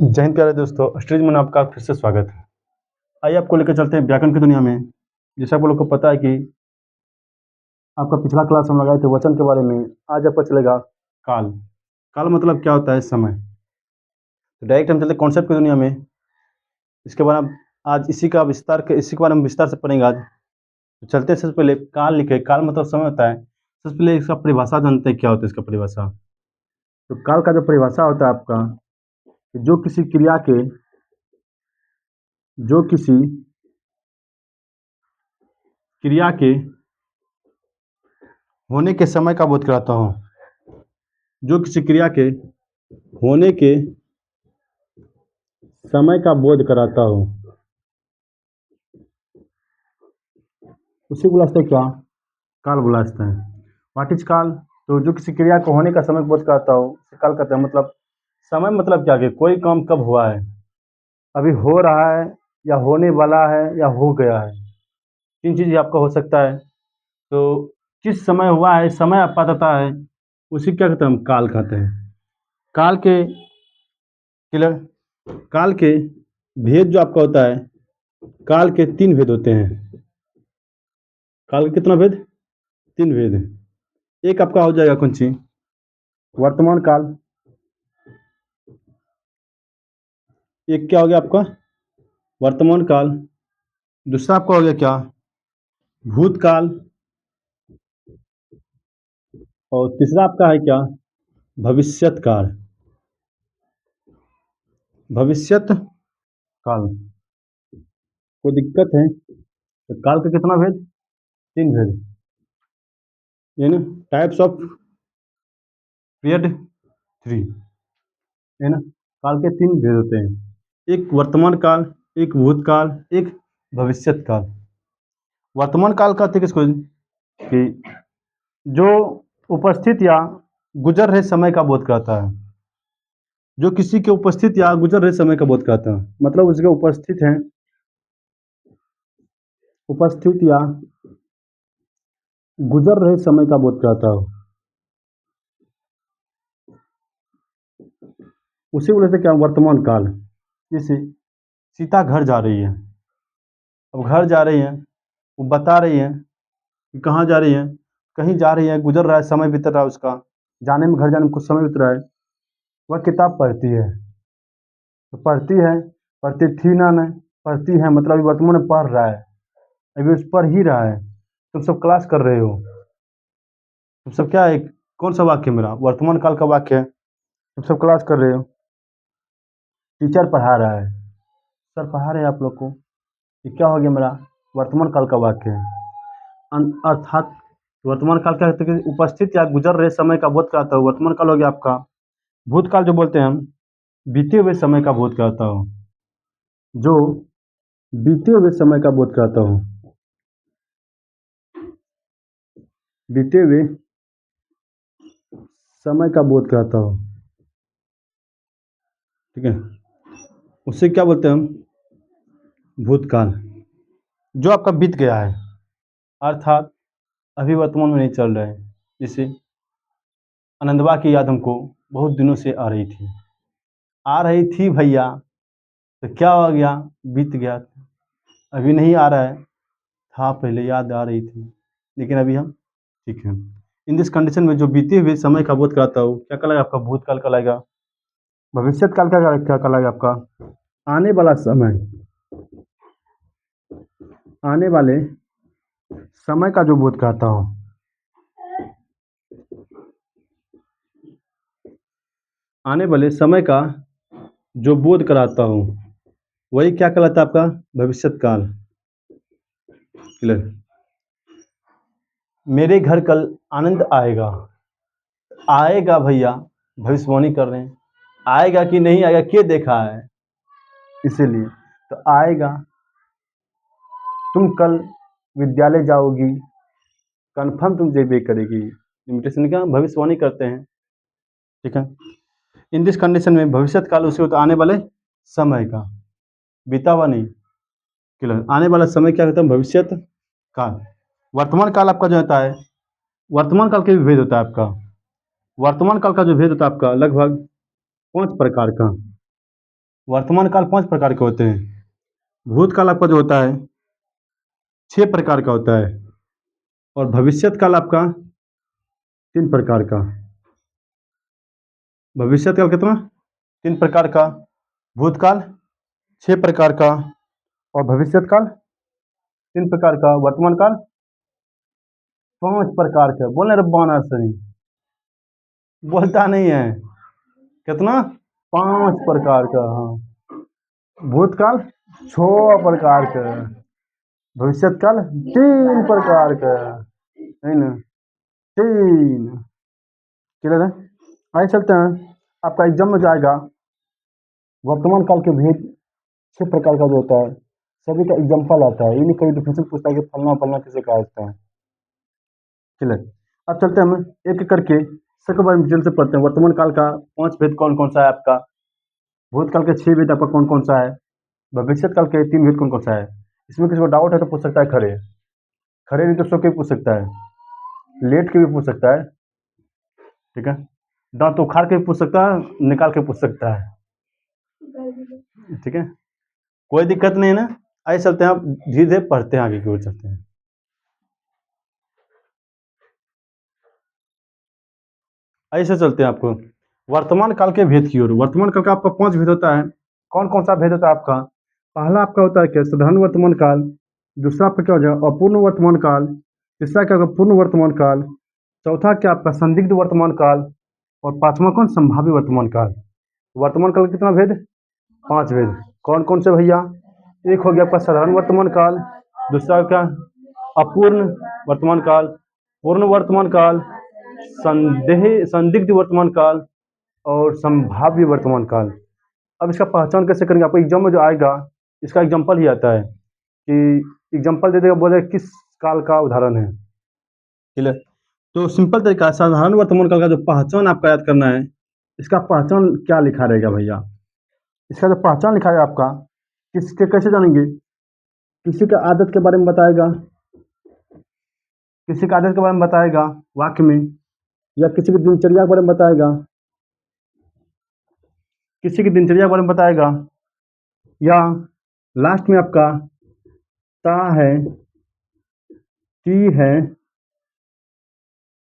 जय हिंद प्यारे दोस्तों, स्टडीज में आपका फिर से स्वागत है। आइए आपको लेकर चलते हैं व्याकरण की दुनिया में। जैसे आप लोग को पता है कि आपका पिछला क्लास हम लगाए थे वचन के बारे में। आज आपका चलेगा काल। काल मतलब क्या होता है? समय। तो डायरेक्ट हम चलते हैं कॉन्सेप्ट की दुनिया में। इसके बारे में आज इसी के बारे में विस्तार से पढ़ेंगे आज। तो चलते हैं, सबसे पहले काल लिखे। काल मतलब समय होता है। सबसे पहले इसका परिभाषा जानते हैं, क्या होता है इसका परिभाषा। तो काल का जो परिभाषा होता है आपका, जो किसी क्रिया के होने के समय का बोध कराता हो। जो किसी क्रिया के होने के समय का बोध कराता हो, उसी को बुलाते हैं क्या? काल बुलाते हैं। व्हाट इज काल? तो जो किसी क्रिया को होने का समय बोध कराता हो उसे काल कहते हैं। मतलब समय मतलब क्या कि कोई काम कब हुआ है, अभी हो रहा है, या होने वाला है, या हो गया है। तीन चीज़ आपका हो सकता है। तो किस समय हुआ है, समय आप पता है, उसी क्या कहते हैं? हम काल कहते हैं। काल के क्लियर। काल के भेद जो आपका होता है, काल के तीन भेद होते हैं। काल के कितना भेद? तीन भेद। एक आपका हो जाएगा कौन सी? वर्तमान काल। एक क्या हो गया आपका? वर्तमान काल। दूसरा आपका हो गया क्या? भूतकाल। और तीसरा आपका है क्या? भविष्यत काल। भविष्यत काल। कोई दिक्कत है? तो काल का कितना भेद? तीन भेद। ये ना टाइप्स ऑफ पीरियड थ्री, है ना। काल के तीन भेद होते हैं। एक वर्तमान काल, एक भूतकाल, एक भविष्यत काल। वर्तमान काल कहते हैं किसको? कि जो उपस्थित या गुजर रहे समय का बोध कराता है। जो किसी के उपस्थित या गुजर रहे समय का बोध कराता है, मतलब उसके उपस्थित है, उपस्थित या गुजर रहे समय का बोध कराता हो, उसी वजह से क्या वर्तमान काल। जैसे सीता घर जा रही है, अब घर जा रही है, वो बता रही है कि कहाँ जा रही है। कहीं जा रही है, गुजर रहा है, समय बीत रहा है उसका, जाने में, घर जाने में कुछ समय बीत रहा है। वह किताब पढ़ती है। तो पढ़ती है, पढ़ती थी ना, नहीं पढ़ती है, मतलब अभी वर्तमान में पढ़ रहा है, अभी उस पढ़ ही रहा है। तुम सब क्लास कर रहे हो। तुम सब क्या है, कौन सा वाक्य मेरा? वर्तमान काल का वाक्य है। तुम सब क्लास कर रहे हो, टीचर पढ़ा रहा है, सर पढ़ा रहे हैं आप लोग को। ये क्या हो गया मेरा? वर्तमान काल का वाक्य है। अर्थात वर्तमान काल क्या कहते हैं? कि उपस्थित या गुजर रहे समय का बोध कराता हो। वर्तमान काल हो गया आपका। भूतकाल जो बोलते हैं हम, बीते हुए समय का बोध कराता हो। जो बीते हुए समय का बोध कराता हो, बीते हुए समय का बोध कराता हो, ठीक है। उससे क्या बोलते हैं हम? भूतकाल। जो आपका बीत गया है, अर्थात अभी वर्तमान में नहीं चल रहा है। जैसे आनंदवा की याद हमको बहुत दिनों से आ रही थी भैया। तो क्या हो गया? बीत गया। अभी नहीं आ रहा है, था पहले, याद आ रही थी, लेकिन अभी हम ठीक है। इन दिस कंडीशन में जो बीते हुए समय का बोध कराता हो, क्या कहलाएगा आपका? भूतकाल कहलाएगा। भविष्यत काल क्या क्या कहलाएगा आपका? आने वाला समय। आने वाले समय का जो बोध कराता हो, आने वाले समय का जो बोध कराता हो, वही क्या कहलाता है आपका? भविष्यत काल। क्लियर। मेरे घर कल आनंद आएगा। आएगा भैया, भविष्यवाणी कर रहे हैं। आएगा कि नहीं आएगा, क्या देखा है, इसीलिए। तो आएगा। तुम कल विद्यालय जाओगी, कन्फर्म तुम जेबे करेगी। लिमिटेशन क्या? भविष्यवाणी करते हैं, ठीक है। इन दिस कंडीशन में भविष्यत काल उसे होता है आने वाले समय का, बीता हुआ नहीं। क्लियर। आने वाला समय क्या होता है? भविष्यत काल। वर्तमान काल आपका जो होता है, वर्तमान काल के भी भेद होता है आपका। वर्तमान काल का जो भेद होता है आपका लगभग 5 प्रकार का। वर्तमान काल 5 प्रकार के होते हैं। भूतकाल आपका जो होता है 6 प्रकार का होता है और भविष्यत काल आपका 3 प्रकार का। भविष्यत काल कितना? 3 प्रकार का, भूतकाल 6 प्रकार का और भविष्यत काल 3 प्रकार का, वर्तमान काल 5 प्रकार का। बोले रब्बाना सही, बोलता नहीं है। कितना? 5 प्रकार का। हाँ, भूतकाल 6 प्रकार का, भविष्यत काल 3 प्रकार का, है ना? 3 क्लियर है? आइए चलते हैं, आपका एग्जाम में जाएगा वर्तमान काल के भेद 6 प्रकार का जो होता है, सभी का एग्जाम्पल आता है। इन्हीं कई डिफिनेशन पूछता है कि फलना फलना किसे कहा जाता है। क्लियर? अब चलते हैं हम एक एक करके सबके बारे में डिटेल से पढ़ते हैं। वर्तमान काल का 5 भेद कौन कौन सा है आपका, भूतकाल के 6 भेद आपका कौन कौन सा है, भविष्यत काल के 3 भेद कौन कौन सा है। इसमें किसी को डाउट है तो पूछ सकता है, खड़े खड़े नहीं तो सो के भी पूछ सकता है, लेट के भी पूछ सकता है, ठीक है? दांत उखाड़ के भी पूछ सकता है, निकाल के पूछ सकता है, ठीक है? कोई दिक्कत नहीं है ना। आइए चलते हैं, आप धीरे धीरे पढ़ते हैं, आगे की ओर चलते हैं। ऐसे चलते हैं आपको वर्तमान काल के भेद की ओर। वर्तमान काल का आपका 5 भेद होता है। कौन कौन सा भेद होता है आपका? पहला आपका होता है क्या, साधारण वर्तमान काल। दूसरा आपका क्या हो जाएगा, अपूर्ण वर्तमान काल। तीसरा क्या होगा, पूर्ण वर्तमान काल। चौथा क्या आपका, संदिग्ध वर्तमान काल। और पांचवा कौन, संभाव्य वर्तमान काल। वर्तमान काल कितना भेद? 5 भेद। कौन कौन से भैया? एक हो गया आपका साधारण वर्तमान काल, दूसरा क्या, अपूर्ण वर्तमान काल, पूर्ण वर्तमान काल, संदिग्ध वर्तमान काल और संभाव्य वर्तमान काल। अब इसका पहचान कैसे करेंगे? आपको एग्जाम में जो आएगा इसका एग्जाम्पल ही आता है कि एग्जाम्पल दे देगा, बोले किस काल का उदाहरण है। क्लियर? तो सिंपल तरीका है, साधारण वर्तमान काल का जो पहचान आपका याद करना है, इसका पहचान क्या लिखा रहेगा भैया? इसका जो पहचान लिखा है आपका, किसके कैसे जानेंगे? किसी के आदत के बारे में बताएगा, किसी के आदत के बारे में बताएगा वाक्य में, या किसी की दिनचर्या के बारे में बताएगा, किसी की दिनचर्या के बारे में बताएगा, या लास्ट में आपका ता है, ती है,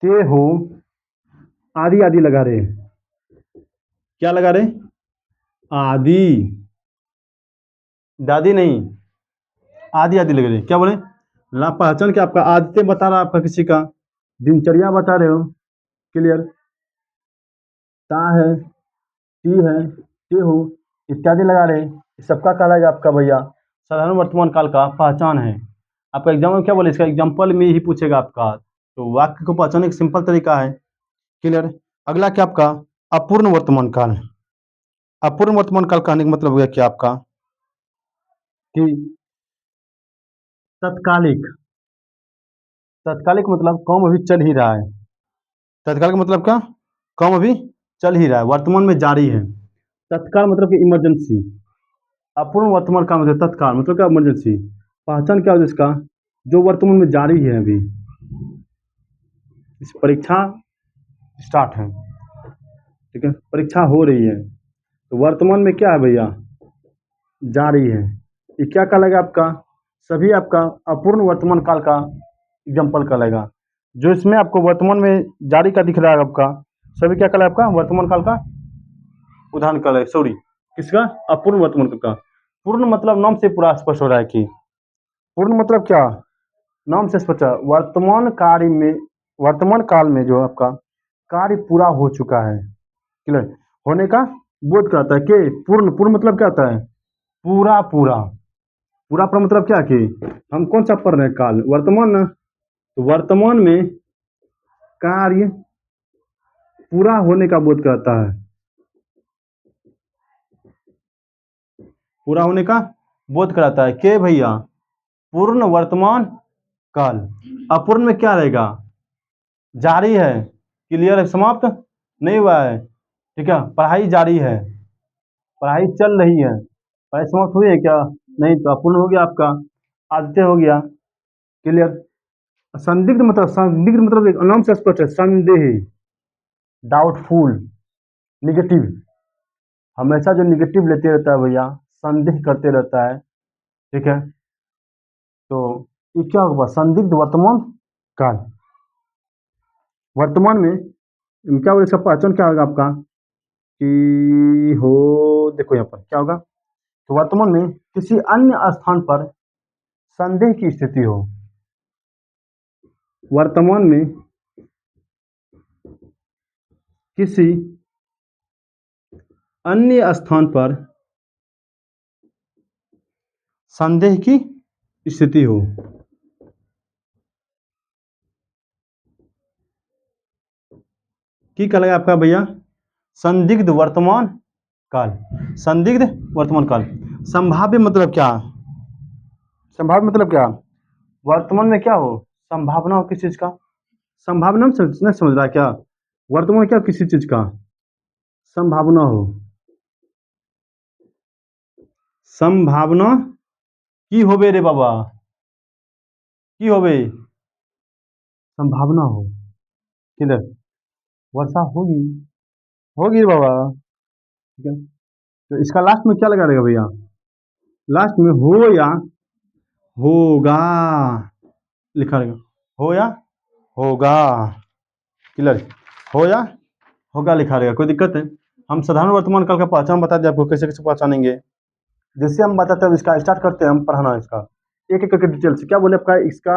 ते हो, आदि आदि लगा रहे। क्या लगा रहे? आदि, दादी नहीं, आदि आदि लग रहे। क्या बोले? ला पहचान क्या आपका, आदतें बता रहा आपका, किसी का दिनचर्या बता रहे हो। क्लियर? ता है, ती है, ते हो इत्यादि लगा रहे। सबका कहलाएगा आपका भैया साधारण वर्तमान काल का पहचान है। आपका एग्जाम में क्या बोले, इसका एग्जाम्पल में ही पूछेगा आपका, तो वाक्य को पहचानने का सिंपल तरीका है। क्लियर? अगला क्या आपका, अपूर्ण वर्तमान काल। अपूर्ण वर्तमान काल कहने का मतलब हो गया क्या आपका, कि तत्कालिक। तत्कालिक मतलब काम अभी चल ही रहा है। तत्काल का मतलब क्या, काम अभी चल ही रहा है, वर्तमान में जारी है। तत्काल मतलब कि इमरजेंसी। अपूर्ण वर्तमान काल मतलब तत्काल मतलब क्या, इमरजेंसी। पहचान क्या होगी इसका, जो वर्तमान में जारी है अभी, इस परीक्षा स्टार्ट है, ठीक है, परीक्षा हो रही है, तो वर्तमान में क्या है भैया, जारी है। ये क्या कहलाएगा आपका, सभी आपका अपूर्ण वर्तमान काल का एग्जाम्पल कहलाएगा। जो इसमें आपको वर्तमान में जारी का दिख रहा है आपका, सभी क्या कहलाएगा आपका, वर्तमान काल का उदाहरण कहलाएगा। सॉरी, किसका, अपूर्ण वर्तमान काल का। पूर्ण मतलब नाम से पूरा स्पष्ट हो रहा है कि, पूर्ण मतलब क्या, नाम से स्पष्ट है, वर्तमान कार्य में, वर्तमान काल में जो आपका कार्य पूरा हो चुका है। क्लियर? होने का बोध कराता है कि पूर्ण, पूर्ण मतलब क्या होता है, पूरा पूरा। पूरा पूरा मतलब क्या, कि हम कौन सा पढ़ रहे हैं, काल, वर्तमान ना, तो वर्तमान में कार्य पूरा होने का बोध कराता है, पूरा होने का बोध कराता है कि भैया पूर्ण वर्तमान काल। अपूर्ण में क्या रहेगा, जारी है, क्लियर है, समाप्त नहीं हुआ है, ठीक है, पढ़ाई जारी है, पढ़ाई चल रही है, पढ़ाई समाप्त हुई है क्या, नहीं, तो अपूर्ण हो गया आपका, आदित्य हो गया। क्लियर? संदिग्ध मतलब एक नाम से स्पष्ट है, संदेह, डाउटफुल, निगेटिव, हमेशा जो निगेटिव लेते रहता है भैया, संदेह करते रहता है, ठीक है, तो ये क्या होगा, संदिग्ध वर्तमान काल। वर्तमान में क्या होगा, इसका पहचान क्या होगा आपका कि हो, देखो यहाँ पर क्या होगा, तो वर्तमान में किसी अन्य स्थान पर संदेह की स्थिति हो, वर्तमान में किसी अन्य स्थान पर संदेह की स्थिति हो, की क्या लगा आपका भैया, संदिग्ध वर्तमान काल। संदिग्ध वर्तमान काल। संभाव्य मतलब क्या, संभाव्य मतलब क्या, वर्तमान में क्या हो, संभावना हो किसी चीज का, संभावना में नहीं समझ रहा है क्या, वर्तमान में क्या किसी चीज का संभावना हो, संभावना की होबे रे बाबा, की होबे, संभावना हो, किधर, वर्षा होगी, होगी बाबा, ठीक है, तो इसका लास्ट में क्या लगा रहेगा भैया, लास्ट में हो या होगा लिखा रहेगा, हो या होगा, क्लियर, हो या होगा लिखा रहेगा, कोई दिक्कत है। हम साधारण वर्तमान काल का पहचान बता दें आपको, कैसे कैसे पहचानेंगे, जैसे हम बताते हैं इसका स्टार्ट करते हैं हम पढ़ाना इसका एक एक करके डिटेल से। क्या बोले आपका, इसका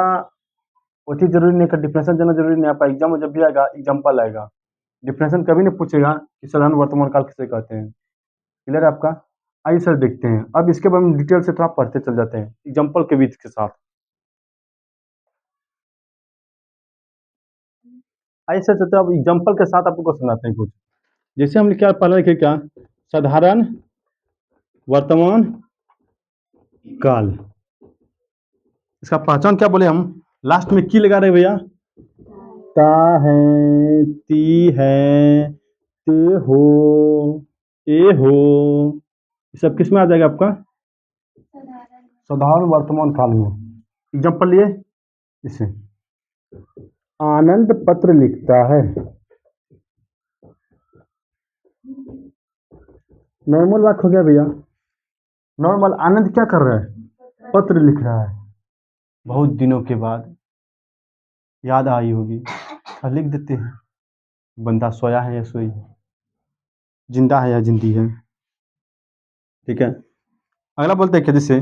वो चीज जरूरी नहीं, डिफिनेशन देना जरूरी नहीं, आपका एग्जाम में जब भी आएगा एग्जाम्पल आएगा, डिफिनेशन कभी नहीं पूछेगा कि साधारण वर्तमान काल किसे कहते हैं, क्लियर है आपका। आइए सर देखते हैं अब इसके बारे में डिटेल से, थोड़ा पढ़ते चल जाते हैं एग्जाम्पल के बीच के साथ। आइए सर चलते अब एग्जाम्पल के साथ आपको सुनाते हैं कुछ। जैसे हम क्या पहले लिखे, क्या साधारण वर्तमान काल, इसका पहचान क्या बोले हम, लास्ट में की लगा रहे भैया, ता है, ती है, ते हो, ए हो, ये सब किस में आ जाएगा आपका, साधारण वर्तमान काल में। एग्जाम्पल लिए इसे, आनंद पत्र लिखता है, नॉर्मल वाक्य हो गया भैया, नॉर्मल, आनंद क्या कर रहा है, पत्र लिख रहा है, बहुत दिनों के बाद याद आई होगी, लिख देते हैं, बंदा सोया है या सोई है, जिंदा है या जिंदी है, ठीक है। अगला बोलते हैं क्या, जैसे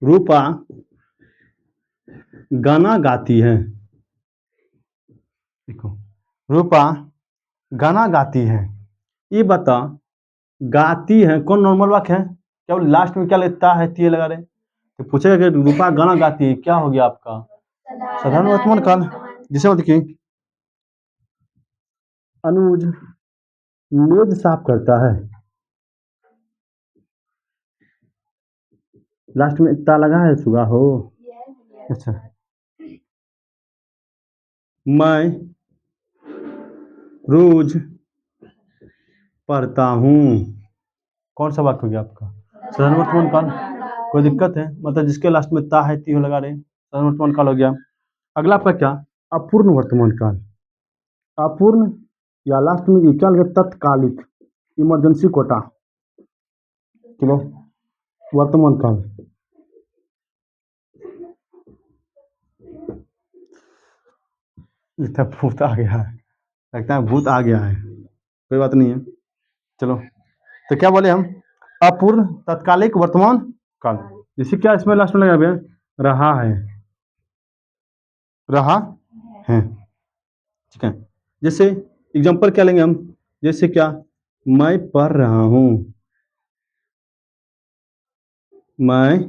रूपा गाना गाती है, देखो, रूपा गाना गाती है, ये बता, गाती है कौन नॉर्मल वाक्य है, क्या वो लास्ट में क्या लेता है, ती लगा रहे, तो पूछेगा कि रूपा गाना गाती है, क्या हो गया आपका, साधारण वर्तमान काल। जैसे देखिए, अनुज मेज साफ करता है, लास्ट में ता लगा है, सुगा हो, अच्छा, मैं रोज पढ़ता हूँ, कौन सा वाक्य हो गया आपका, साधारण वर्तमान काल। कोई दिक्कत है, मतलब जिसके लास्ट में ता है ती हो लगा रहे, साधारण वर्तमान काल हो गया। अगला आपका क्या, अपूर्ण वर्तमान काल। अपूर्ण या लास्ट में क्या लगे, तत्कालिक, इमरजेंसी कोटा, ठीक है, वर्तमान काल। लगता है भूत आ गया है, लगता है भूत आ गया है, कोई बात नहीं है, चलो। तो क्या बोले हम, अपूर्ण तत्कालिक वर्तमान काल। जैसे क्या इसमें लास्ट में लगा भैया, रहा है, रहा है, ठीक है। जैसे एग्जांपल क्या लेंगे हम, जैसे क्या, मैं पढ़ रहा हूँ, मैं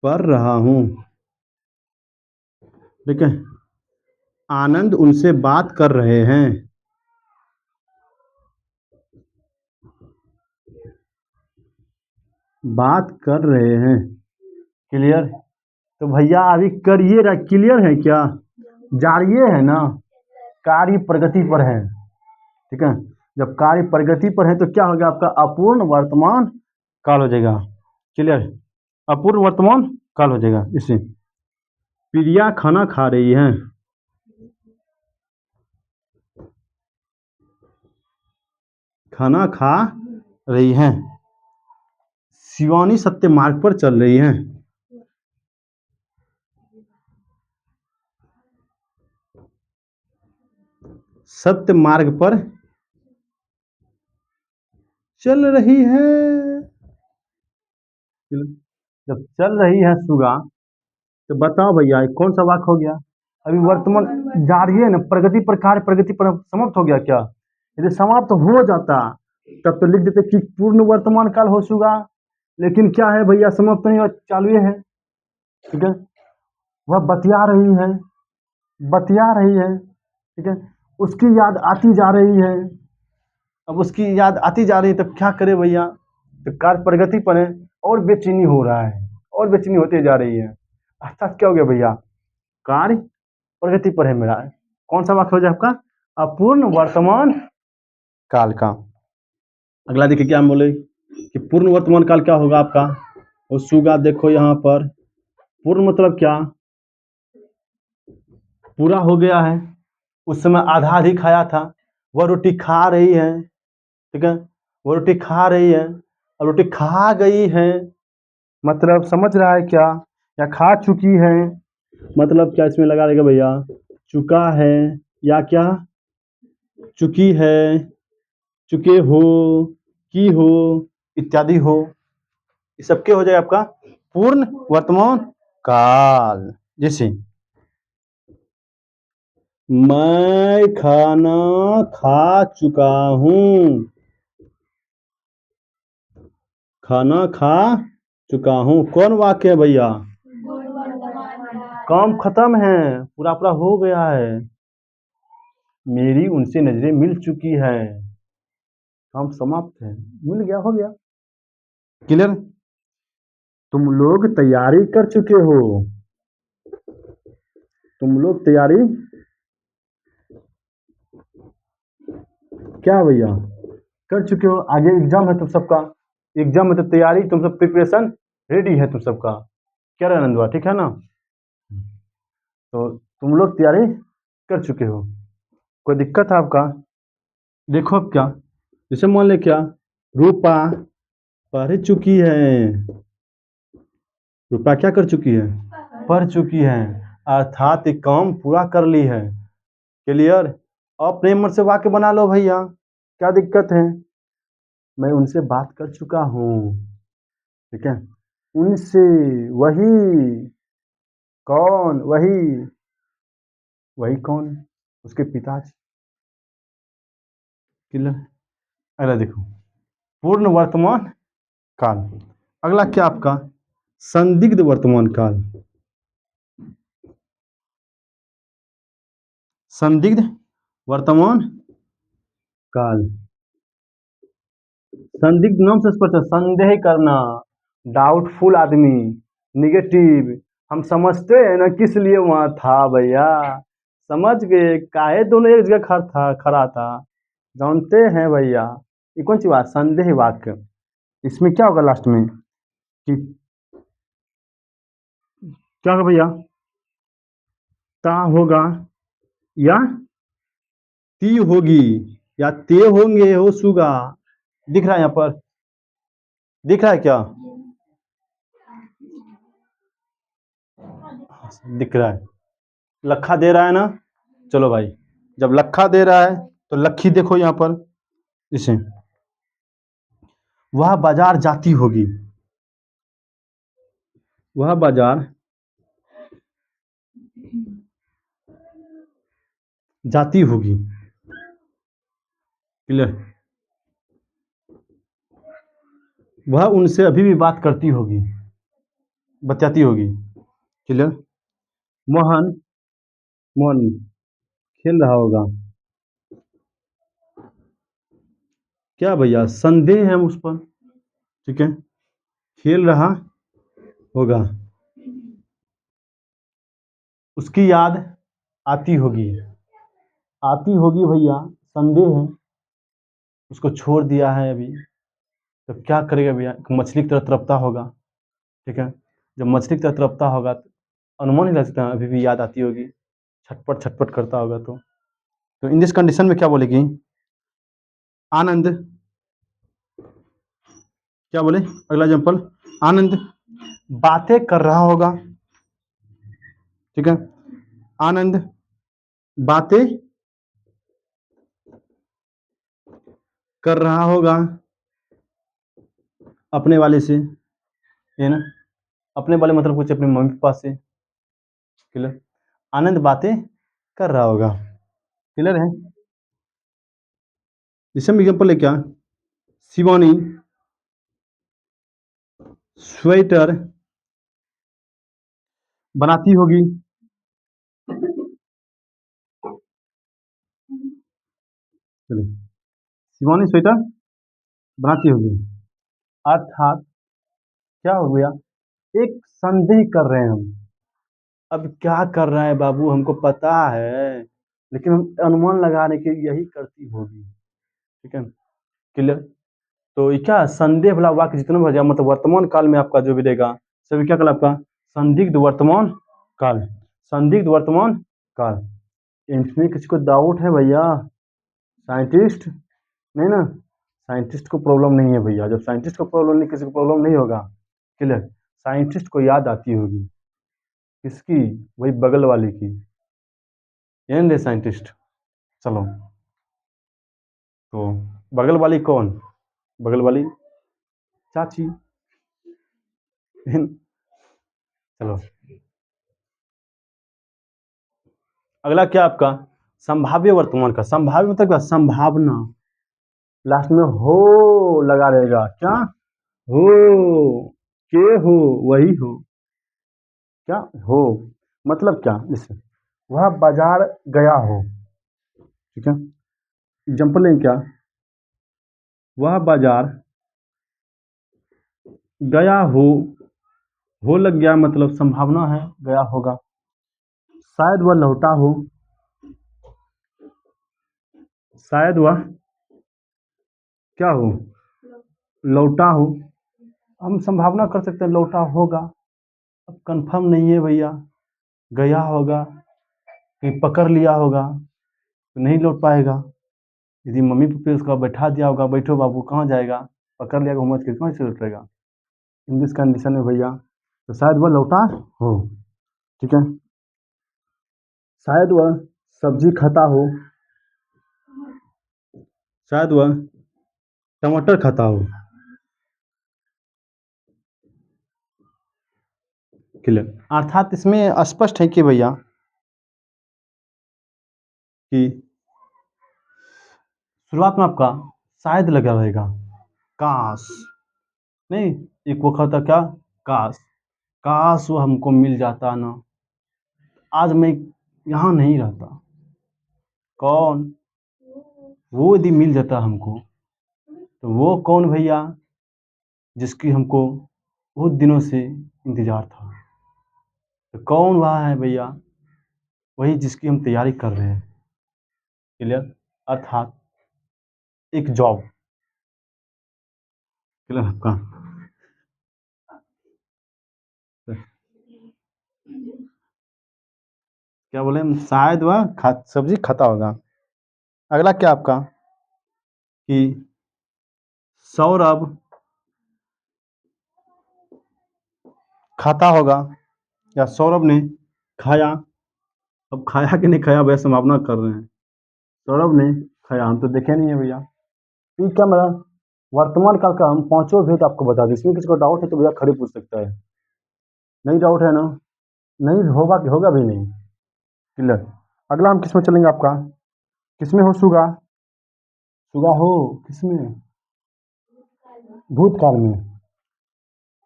पढ़ रहा हूँ, ठीक है। आनंद उनसे बात कर रहे हैं, बात कर रहे हैं, क्लियर। तो भैया अभी करिए रहा, क्लियर है क्या, जारी है ना, कार्य प्रगति पर है, ठीक है। जब कार्य प्रगति पर है तो क्या हो गया आपका, अपूर्ण वर्तमान काल हो जाएगा, क्लियर, अपूर्ण वर्तमान काल हो जाएगा इससे। प्रिया खाना खा रही है, खाना खा रही हैं। शिवानी सत्य मार्ग पर चल रही हैं। सत्य मार्ग पर चल रही है। जब चल रही है सुगा, तो बताओ भैया ये कौन सा वाक्य हो गया? अभी वर्तमान जा रही है ना, प्रगति पर कार्य प्रगति पर समाप्त हो गया क्या? यदि समाप्त हो जाता तब तो लिख देते कि पूर्ण वर्तमान काल हो चुका। लेकिन क्या है भैया, समाप्त नहीं हुआ, चालू ही है। ठीक है, वह बतिया रही है। ठीक है, उसकी याद आती जा रही है। अब उसकी याद आती जा रही है, तब क्या करे भैया? तो कार्य प्रगति पर है और बेचैनी हो रहा है, और बेचैनी होती जा रही है। अर्थात क्या हो गया भैया? कार्य प्रगति पर है मेरा। कौन सा वाक्य हो जाए आपका? अपूर्ण वर्तमान काल का। अगला देखिए क्या हम बोले कि पूर्ण वर्तमान काल क्या होगा आपका? और सुगा देखो यहाँ पर, पूर्ण मतलब क्या? पूरा हो गया है। उस समय आधा आधी खाया था, वह रोटी खा रही है। ठीक है, वो रोटी खा रही है, और रोटी खा गई है। मतलब समझ रहा है क्या? या खा चुकी है, मतलब क्या इसमें लगा रहेगा भैया? चुका है, या क्या? चुकी है, चुके हो, की हो, इत्यादि हो। ये सबके हो जाए आपका पूर्ण वर्तमान काल। जैसे मैं खाना खा चुका हूँ। खाना खा चुका हूँ कौन वाक्य है भैया? काम खत्म है, पूरा पूरा हो गया है। मेरी उनसे नजरें मिल चुकी है, काम समाप्त है, मिल गया, हो गया। क्लियर? तुम लोग तैयारी कर चुके हो। तुम लोग तैयारी क्या भैया कर चुके हो। आगे एग्जाम है तुम सबका, एग्जाम है तो तैयारी, तुम सब प्रिपरेशन रेडी है तुम सबका। क्या रहा नंदवा, ठीक है ना? तो तुम लोग तैयारी कर चुके हो, कोई दिक्कत है आपका? देखो अब क्या, जैसे मान ले क्या, रूपा पढ़ चुकी है। रूपा क्या कर चुकी है? पढ़ चुकी है, अर्थात एक काम पूरा कर ली है। क्लियर? अपने मन से वाक्य बना लो भैया, क्या दिक्कत है? मैं उनसे बात कर चुका हूँ। ठीक है, उनसे, वही कौन? वही, वही कौन? उसके पिताजी। क्लियर? अगला देखो, पूर्ण वर्तमान काल। अगला क्या आपका? संदिग्ध वर्तमान काल। संदिग्ध वर्तमान काल। संदिग्ध नाम से स्पष्ट है, संदेह करना, डाउटफुल आदमी, निगेटिव। हम समझते हैं ना किस लिए वहां था भैया, समझ गए काहे दोनों एक जगह खड़ा था। जानते हैं भैया, ये कौन सी बात? संदेह वाक्य। इसमें क्या होगा लास्ट में कि क्या होगा भैया? ता होगा, या ती होगी, या ते होंगे, हो सुगा। दिख रहा है यहाँ पर? दिख रहा है क्या? दिख रहा है, लखा दे रहा है ना? चलो भाई, जब लखा दे रहा है तो लखी देखो यहाँ पर। इसे वह बाजार जाती होगी, वह बाजार जाती होगी। क्लियर? वह उनसे अभी भी बात करती होगी, बतियाती होगी। क्लियर? मोहन, मोहन खेल रहा होगा। क्या भैया? संदेह है उस पर। ठीक है, खेल रहा होगा, उसकी याद आती होगी। आती होगी भैया, संदेह है, उसको छोड़ दिया है अभी, तो क्या करेगा भैया? मछली की तरह तड़पता होगा। ठीक है, जब मछली की तरह तड़पता होगा तो अनुमान ही लग सकता है अभी भी याद आती होगी, छटपट छटपट करता होगा। तो इन दिस कंडीशन में क्या बोलेगी? आनंद क्या बोले अगला एग्जाम्पल, आनंद बातें कर रहा होगा। ठीक है, आनंद बातें कर रहा होगा अपने वाले से, ये ना, अपने वाले मतलब कुछ अपने मम्मी पापा से। क्लियर, आनंद बातें कर रहा होगा। क्लियर है। जैसे हम एग्जाम्पल ले क्या, शिवानी स्वेटर बनाती होगी। चलिए, शिवानी स्वेटर बनाती होगी, अर्थात क्या हो गया, एक संदेह कर रहे हैं हम। अब क्या कर रहा है बाबू हमको पता है, लेकिन हम अनुमान लगा रहे कि यही करती होगी। ठीक है, क्लियर। तो ये क्या संदेह वाला वाक्य जितना बजा मतलब वर्तमान काल में आपका जो भी रहेगा सभी क्या कल आपका संदिग्ध वर्तमान काल, संदिग्ध वर्तमान काल। इसमें किसी को डाउट है भैया? साइंटिस्ट नहीं ना, साइंटिस्ट को प्रॉब्लम नहीं है भैया। जब साइंटिस्ट को प्रॉब्लम नहीं, किसी को प्रॉब्लम नहीं होगा। क्लियर, साइंटिस्ट को याद आती होगी किसकी, वही बगल वाले की, ये नहीं साइंटिस्ट। चलो, तो बगल वाली कौन, बगल वाली चाची। चलो, अगला क्या आपका संभाव्य वर्तमान का, संभाव्य मतलब क्या, संभावना। लास्ट में हो लगा रहेगा, क्या हो, के हो, वही हो, क्या हो, मतलब क्या, जैसे वह बाजार गया हो। ठीक है, एग्जाम्पल लें क्या, वह बाजार गया हो लग गया मतलब संभावना है गया होगा। शायद वह लौटा हो, शायद वह क्या हो, लौटा हो। हम संभावना कर सकते हैं लौटा होगा, अब कंफर्म नहीं है भैया। गया होगा, कहीं पकड़ लिया होगा तो नहीं लौट पाएगा। यदि मम्मी पापा उसका बैठा दिया होगा, बैठो बाबू कहाँ जाएगा, पकड़ लिया घूमत के कहाँ से लौटेगा। इन दिस कंडीशन में भैया, तो शायद वह लौटा हो। ठीक है, शायद वह सब्जी खाता हो, शायद वह टमाटर खाता हो। क्लियर, अर्थात इसमें स्पष्ट है कि भैया कि शुरुआत में आपका शायद लगा रहेगा, काश नहीं, एक वो खाता क्या, काश, काश वो हमको मिल जाता ना, आज मैं यहाँ नहीं रहता। कौन, वो यदि मिल जाता हमको, तो वो कौन भैया, जिसकी हमको बहुत दिनों से इंतजार था। तो कौन वह है भैया, वही जिसकी हम तैयारी कर रहे हैं। क्लियर, अर्थात एक जॉब। क्लियर आपका, क्या बोले हम, शायद वह सब्जी खाता होगा। अगला क्या आपका कि सौरभ खाता होगा, या सौरभ ने खाया। अब खाया कि नहीं खाया भैया संभावना कर रहे हैं। सौरभ ने खाया, हम तो देखे नहीं है भैया। ठीक है, मेरा वर्तमान काल का हम पांचों भेद आपको बता दें। इसमें किसी को डाउट है तो भैया खड़े पूछ सकता है। नहीं डाउट है ना, नहीं होगा कि होगा भी नहीं। क्लियर, अगला हम किसमें चलेंगे आपका, किसमें हो सुगा, सुगा हो किसमें, भूतकाल में।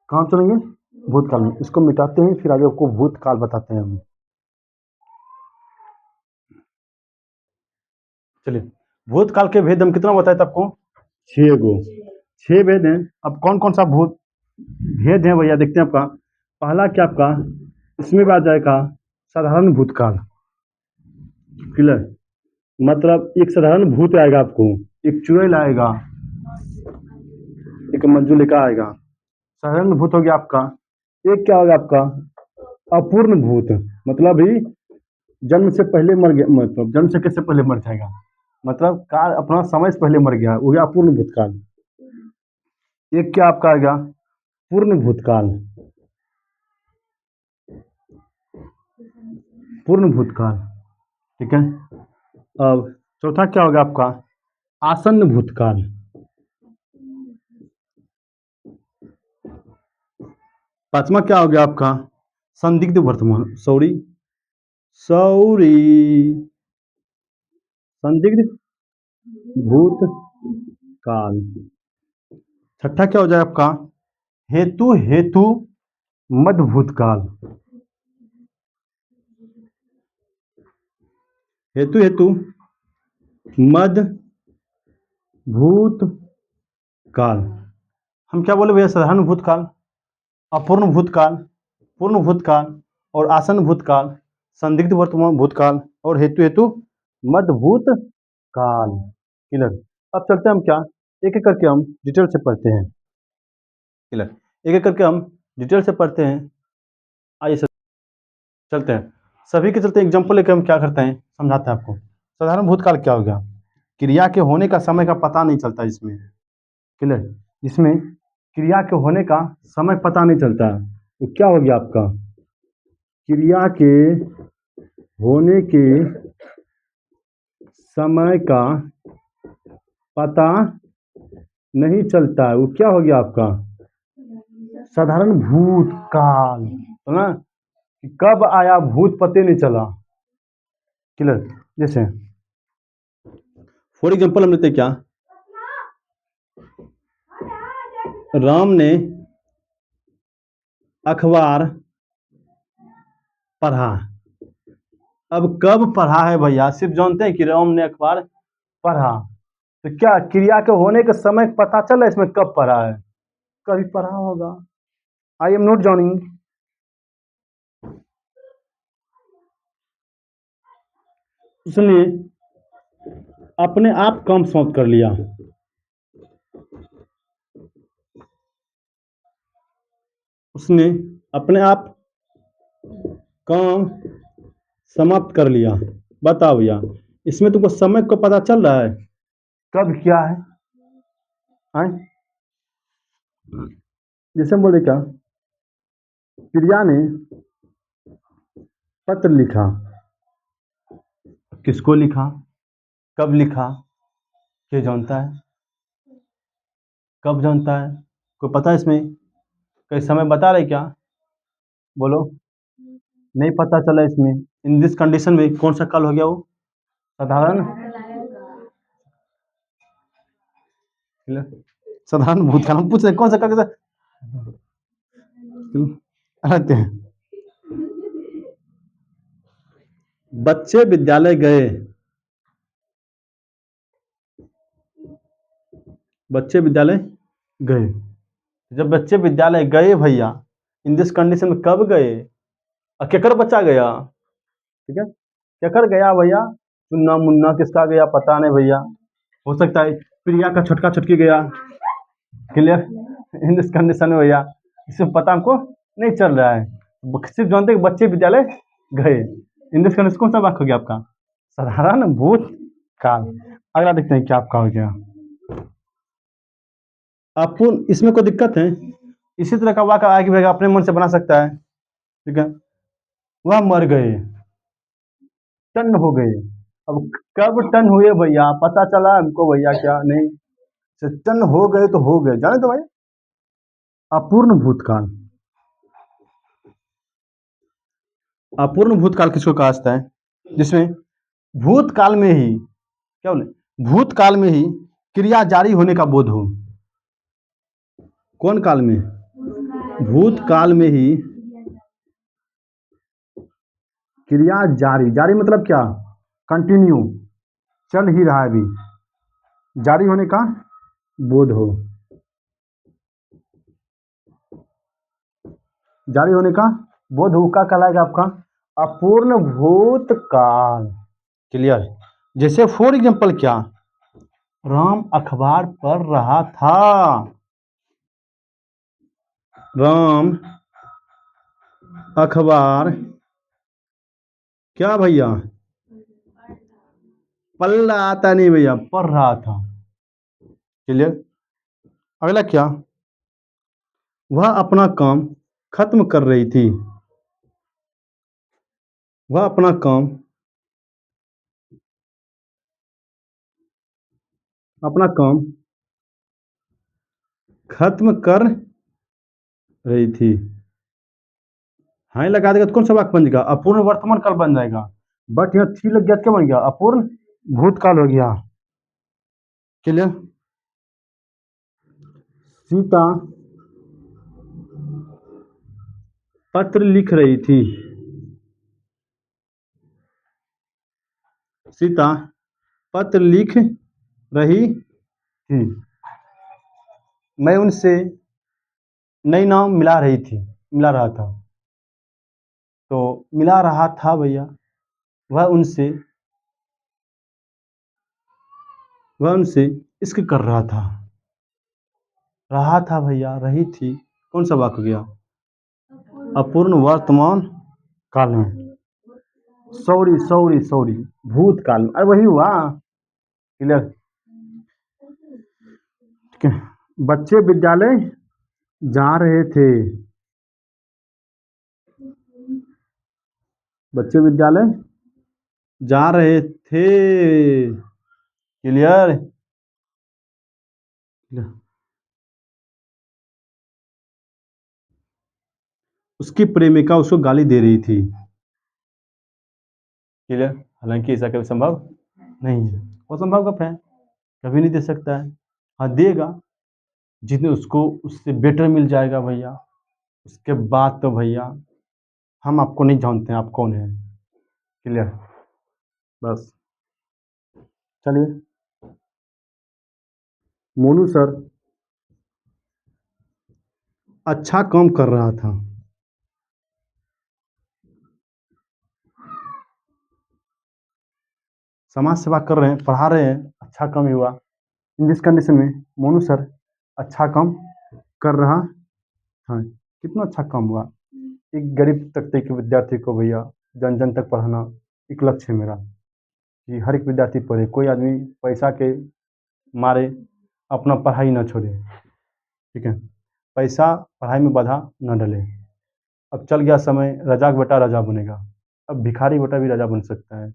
कहाँ चलेंगे, भूतकाल में। इसको मिटाते हैं फिर आगे आपको भूतकाल बताते हैं हम। चलिए, भूतकाल के भेद हम कितना बताए थे आपको, 6 गो, 6 भेद हैं। अब कौन कौन सा भूत भेद है भैया देखते हैं आपका। पहला क्या आपका, इसमें भी आ जाएगा साधारण भूतकाल। क्लियर, मतलब एक साधारण भूत आएगा आपको, एक चुड़ैल आएगा, एक मंजुलिका आएगा। साधारण भूत हो गया आपका। एक क्या होगा आपका अपूर्ण भूत, मतलब ही जन्म से पहले मर गया, मतलब जन्म से कैसे पहले मर जाएगा, मतलब काल अपना समय से पहले मर गया, वो गया अपूर्ण भूतकाल। एक क्या आपका आ गया, पूर्ण भूतकाल। पूर्ण भूतकाल, ठीक है। अब चौथा क्या होगा आपका, आसन्न भूतकाल। पांचवा क्या हो गया आपका, संदिग्ध वर्तमान, सॉरी सॉरी संदिग्ध भूतकाल। छठा क्या हो जाए आपका, हेतु हेतु मध्य भूतकाल। हेतु हेतु मध्य भूतकाल। हम क्या बोले भैया, साधारण भूतकाल, अपूर्ण भूतकाल, पूर्ण भूतकाल और आसन्न भूतकाल, संदिग्ध वर्तमान भूतकाल और हेतु हेतु मध्य भूतकाल। क्लियर। अब चलते हैं हम क्या, एक एक करके हम डिटेल से पढ़ते हैं। क्लियर, एक एक करके हम डिटेल से पढ़ते हैं। आइए चलते हैं, सभी के चलते एग्जाम्पल लेकर हम क्या करते हैं, समझाते हैं आपको। साधारण भूतकाल क्या हो गया, क्रिया के होने का समय का पता नहीं चलता इसमें। क्लियर, इसमें क्रिया के होने का समय पता नहीं चलता, तो क्या हो गया आपका, क्रिया के होने के समय का पता नहीं चलता है, वो क्या हो गया आपका, साधारण भूतकाल। तो ना कि कब आया भूत पते नहीं चला। क्लियर, जैसे फॉर एग्जाम्पल हम लेते क्या, राम ने अखबार पढ़ा। अब कब पढ़ा है भैया, सिर्फ जानते हैं कि राम ने अखबार पढ़ा, तो क्या क्रिया के होने के समय पता चला इसमें कब पढ़ा है, कभी पढ़ा होगा। I am not joining. उसने अपने आप काम समाप्त कर लिया। उसने अपने आप काम समाप्त कर लिया। बताओ भैया, इसमें तुमको समय को पता चल रहा है कब क्या है, आए? जैसे हम बोले क्या, क्रिया ने पत्र लिखा, किसको लिखा, कब लिखा, ये जानता है, कब जानता है, कोई पता है इसमें, कोई समय बता रहे क्या, बोलो। नहीं पता चला इसमें। इन दिस कंडीशन में कौन सा काल हो गया, वो साधारण, साधारण भूतकाल। हम पूछ रहे कौन सा काल कहते हैं। बच्चे विद्यालय गए, बच्चे विद्यालय गए। जब बच्चे विद्यालय गए भैया, इन दिस कंडीशन में कब गए, और केकर बच्चा गया, ठीक है, केकर गया भैया, चुन्ना मुन्ना किसका गया पता नहीं भैया, हो सकता है प्रिया का छोटका छोटकी गया। क्लियर, इन दिस कंडीशन में भैया इसमें पता हमको नहीं चल रहा है, सिर्फ जानते हैं कि बच्चे विद्यालय गए। इन दिस कंडीशन कौन सा वाक्य हो गया आपका, साधारण भूतकाल। अगला देखते हैं क्या आपका हो गया, आपको इसमें कोई दिक्कत है, इसी तरह का वाक्य आगे भैया अपने मन से बना सकता है, ठीक है। वह मर गए, टन हो गए। अब कब टन हुए भैया पता चला हमको भैया, क्या नहीं, टन हो गए तो हो गए, जाने तो भाई। अपूर्ण भूतकाल, अपूर्ण भूतकाल किसको कहा जाता है, जिसमें भूतकाल में ही, क्या बोले, भूतकाल में ही क्रिया जारी होने का बोध हो। कौन काल में, भूतकाल में ही क्रिया जारी, जारी मतलब क्या, कंटिन्यू, चल ही रहा है अभी, जारी होने का बोध हो, जारी होने का बोध हो, क्या कहलाएगा आपका, अपूर्ण भूतकाल। क्लियर, जैसे फॉर एग्जाम्पल क्या, राम अखबार पढ़ रहा था, राम अखबार क्या भैया, पढ़ रहा था नहीं भैया, पढ़ रहा था। क्लियर, अगला क्या, वह अपना काम खत्म कर रही थी। वह अपना काम अपना काम खत्म कर रही थी। हाँ लगा देगा तो कौन सा वाक्य बन जाएगा? अपूर्ण वर्तमान काल बन जाएगा। बट यहाँ थी लग गया तो क्या बन गया? अपूर्ण भूतकाल हो गया। क्लियर? सीता पत्र लिख रही थी। सीता पत्र लिख रही थी। मैं उनसे नई नाम मिला रहा था। तो मिला रहा था भैया, वह उनसे वह उनसे इश्क कर रहा था भैया, रही थी। कौन सा वाक्य हो गया? अपूर्ण वर्तमान काल में। सॉरी सॉरी सॉरी, भूतकाल में। अरे वही हुआ। क्लियर? ठीक है। बच्चे विद्यालय जा रहे थे। बच्चे विद्यालय जा रहे थे। क्लियर? उसकी प्रेमिका उसको गाली दे रही थी। क्लियर? हालांकि ऐसा कभी संभव नहीं है। वो संभव कब है? कभी नहीं दे सकता है। हाँ देगा, जितने उसको उससे बेटर मिल जाएगा भैया, उसके बाद तो भैया हम आपको नहीं जानते हैं आप कौन है। क्लियर? बस। चलिए। मोनू सर अच्छा काम कर रहा था। समाज सेवा कर रहे हैं, पढ़ा रहे हैं, अच्छा काम ही हुआ। इन दिस कंडीशन में मोनू सर अच्छा काम कर रहा था। कितना अच्छा काम हुआ। एक गरीब तबके के विद्यार्थी को भैया जन जन तक पढ़ाना एक लक्ष्य है मेरा, कि हर एक विद्यार्थी पढ़े, कोई आदमी पैसा के मारे अपना पढ़ाई न छोड़े। ठीक है? पैसा पढ़ाई में बाधा न डले। अब चल गया समय, रजा का बेटा राजा बनेगा। अब भिखारी बेटा भी राजा बन सकता है।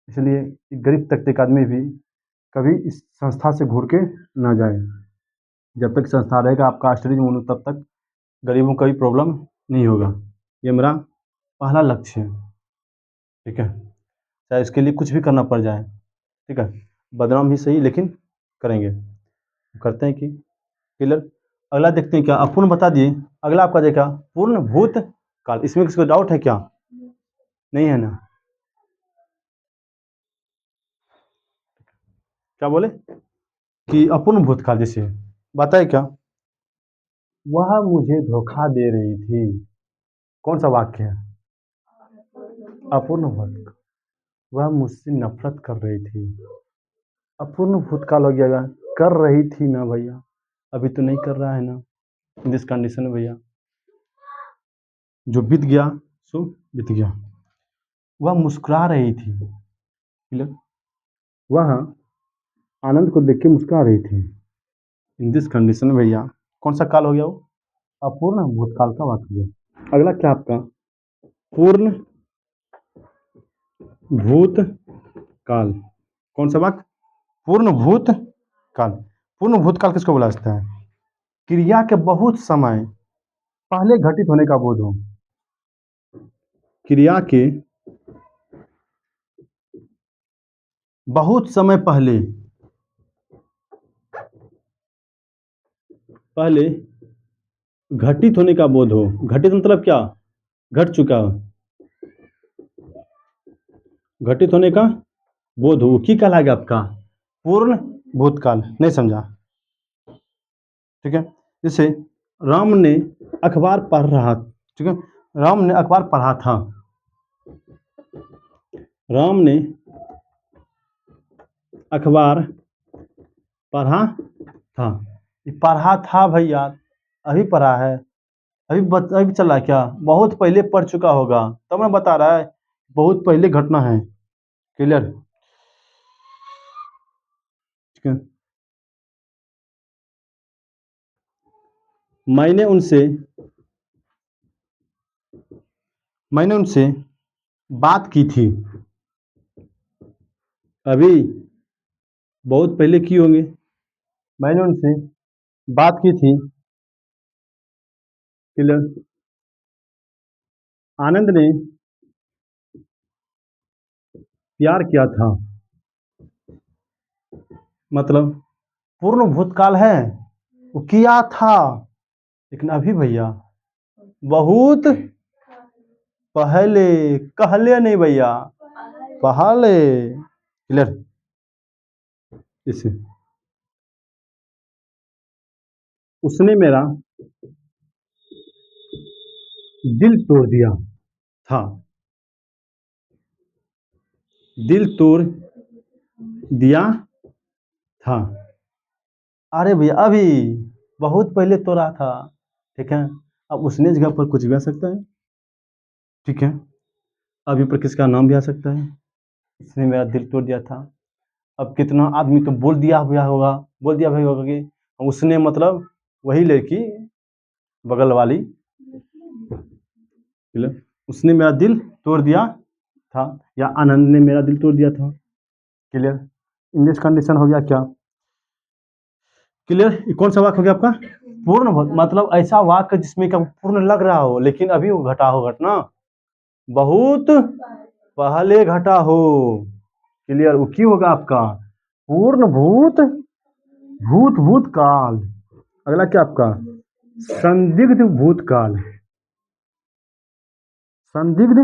इसलिए एक गरीब तबके का आदमी भी कभी इस संस्था से घूर के ना जाए। जब तक संस्था रहेगा आपका आश्चर्य मोनू, तब तक गरीबों का भी प्रॉब्लम नहीं होगा। ये मेरा पहला लक्ष्य है। ठीक है? चाहे इसके लिए कुछ भी करना पड़ जाए। ठीक है? बदनाम ही सही, लेकिन करेंगे। करते हैं कि क्लियर? अगला देखते हैं क्या अपूर्ण बता दिए। अगला आपका देखा पूर्ण भूत काल। इसमें किसी को डाउट है क्या? नहीं है ना? क्या बोले कि अपूर्ण भूतकाल जैसे बताए क्या? वह मुझे धोखा दे रही थी। कौन सा वाक्य है? अपूर्ण भूतकाल। वह मुझसे नफरत कर रही थी। अपूर्ण भूतकाल हो गया। कर रही थी ना भैया, अभी तो नहीं कर रहा है ना। इन दिस कंडीशन भैया जो बीत गया सो बीत गया। वह मुस्कुरा रही थी। क्लियर? वह आनंद को देख के मुस्कुरा रही थी। इन दिस कंडीशन भैया कौन सा काल हो गया? वो अपूर्ण भूतकाल का वाक्य है। अगला क्या आपका पूर्ण भूत काल। कौन सा वाक्य? पूर्ण भूत काल। पूर्ण भूतकाल किसको बोला जाता है? क्रिया के बहुत समय पहले घटित होने का बोध हो। क्रिया के बहुत समय पहले पहले घटित होने का बोध हो। घटित मतलब क्या? घट चुका हो। घटित होने का बोध हो, की कहलाएगा आपका पूर्ण भूतकाल। नहीं समझा? ठीक है? जैसे राम ने अखबार पढ़ रहा। ठीक है? राम ने अखबार पढ़ा था। राम ने अखबार पढ़ा था। ये पढ़ा था भैया, अभी पढ़ा है? अभी चल रहा है क्या? बहुत पहले पढ़ चुका होगा, तब मैं बता रहा है बहुत पहले घटना है। क्लियर? ठीक है? मैंने उनसे मैंने उनसे बात की थी। अभी बहुत पहले की होंगे। मैंने उनसे बात की थी। क्लियर। आनंद ने प्यार किया था। मतलब पूर्ण भूतकाल है, वो किया था, लेकिन अभी भैया बहुत पहले, कहले नहीं भैया, पहले। क्लियर। इसे उसने मेरा दिल तोड़ दिया था। दिल तोड़ दिया था। अरे भैया अभी बहुत पहले तोड़ा था। ठीक है। अब उसने जगह पर कुछ भी आ सकता है। ठीक है। अभी पर किसका नाम भी आ सकता है। उसने मेरा दिल तोड़ दिया था। अब कितना आदमी तो बोल दिया हुआ होगा, बोल दिया भाई होगा कि उसने मतलब वही लड़की बगल वाली। उसने मेरा दिल तोड़ दिया था, या आनंद ने मेरा दिल तोड़ दिया था। क्लियर। इंग्लिश कंडीशन हो गया क्या। क्लियर। ये कौन सा वाक्य हो गया आपका। पूर्ण मतलब ऐसा वाक्य जिसमें क्या पूर्ण लग रहा हो लेकिन अभी वो घटा हो, घटना बहुत पहले घटा हो। क्लियर। वो क्यों होगा आपका पूर्ण भूत, भूतकाल। अगला क्या आपका संदिग्ध भूतकाल। संदिग्ध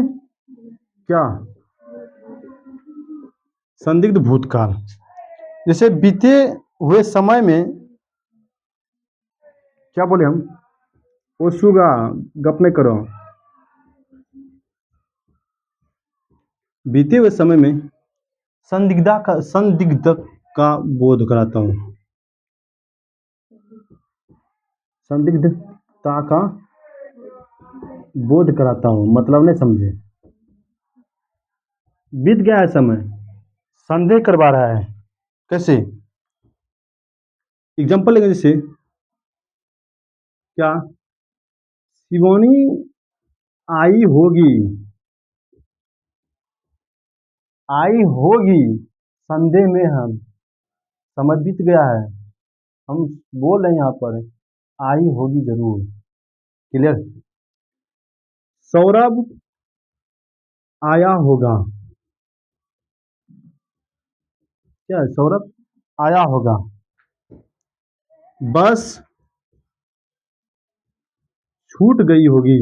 क्या, संदिग्ध भूतकाल। जैसे बीते हुए समय में, क्या बोले हम, वो सुगा गप में करो। बीते हुए समय में संदिग्ध का बोध कराता हूँ। संदिग्धता का बोध कराता हूँ मतलब नहीं समझे। बीत गया है समय, संदेह करवा रहा है। कैसे एग्जांपल लेंगे, जैसे क्या, शिवानी आई होगी, आई होगी, संदेह में हम, समय बीत गया है, हम बोल रहे हैं यहाँ पर आई होगी जरूर। क्लियर। सौरभ आया होगा। क्या है, सौरभ आया होगा। बस छूट गई होगी,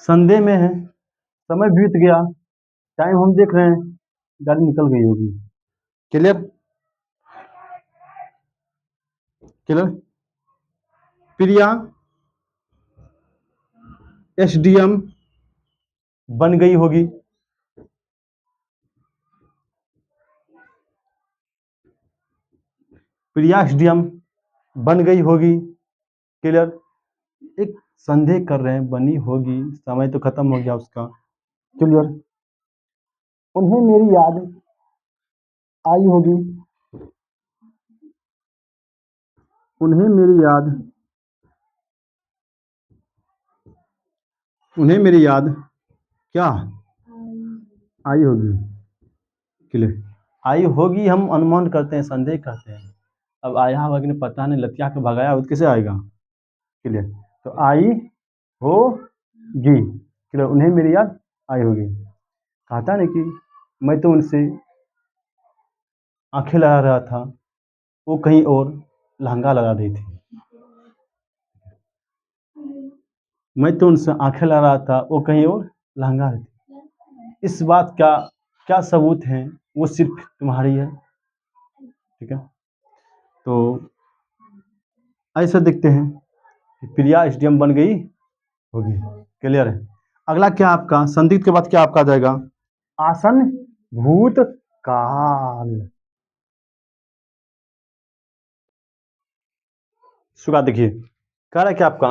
संदेह में है, समय बीत गया, टाइम हम देख रहे हैं, गाड़ी निकल गई होगी। क्लियर। क्लियर। प्रिया एसडीएम बन गई होगी। प्रिया एसडीएम बन गई होगी। क्लियर। एक संदेह कर रहे हैं, बनी होगी, समय तो खत्म हो गया उसका। क्लियर। उन्हें मेरी याद आई होगी, उन्हें मेरी याद, उन्हें मेरी याद क्या आई होगी। क्लियर। आई होगी हम अनुमान करते हैं, संदेह करते हैं। अब आया होगा कि नहीं पता नहीं, लतिया के भगाया हो तो कैसे आएगा। क्लियर। तो आई होगी। क्लियर। उन्हें मेरी याद आई होगी। कहता नहीं कि मैं तो उनसे आंखें लगा रहा था, वो कहीं और लहंगा लगा रही थी। मैं तो उनसे आंखें लगा रहा था, वो कहीं और लहंगा रही थी। इस बात का क्या सबूत है, वो सिर्फ तुम्हारी है। ठीक है। तो ऐसा देखते हैं कि प्रिया एसडीएम बन गई होगी। क्लियर है। अगला क्या आपका संदिग्ध के बाद क्या आपका आ जाएगा, आसन भूत काल। सुगा देखिए, कह रहा है क्या आपका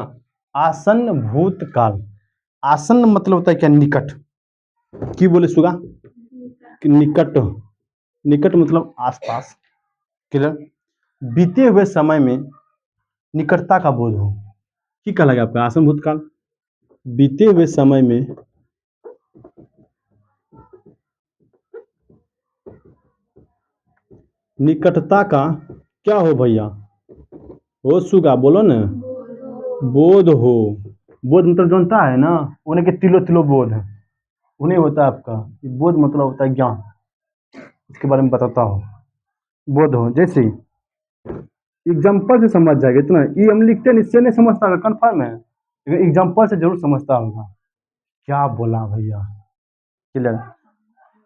आसन भूतकाल। आसन मतलब होता है क्या, निकट। की बोले सुगा कि निकट, निकट मतलब आसपास। क्लियर। बीते हुए समय में निकटता का बोध हो। की कहला गया आपका आसन भूतकाल। बीते हुए समय में निकटता का क्या हो भैया, हो सुगा बोलो न, बोध हो। बोध मतलब जानता है ना, उन्हें के तिलो तिलो बोध है, उन्हें होता है आपका बोध मतलब होता है ज्ञान, इसके बारे में बताता हूँ। बोध हो जैसे एग्जाम्पल से समझ जाएगा, इतना ये हम लिखते हैं इससे नहीं समझता होगा, कन्फर्म है, लेकिन एग्जाम्पल से जरूर समझता होगा। क्या बोला भैया, क्लियर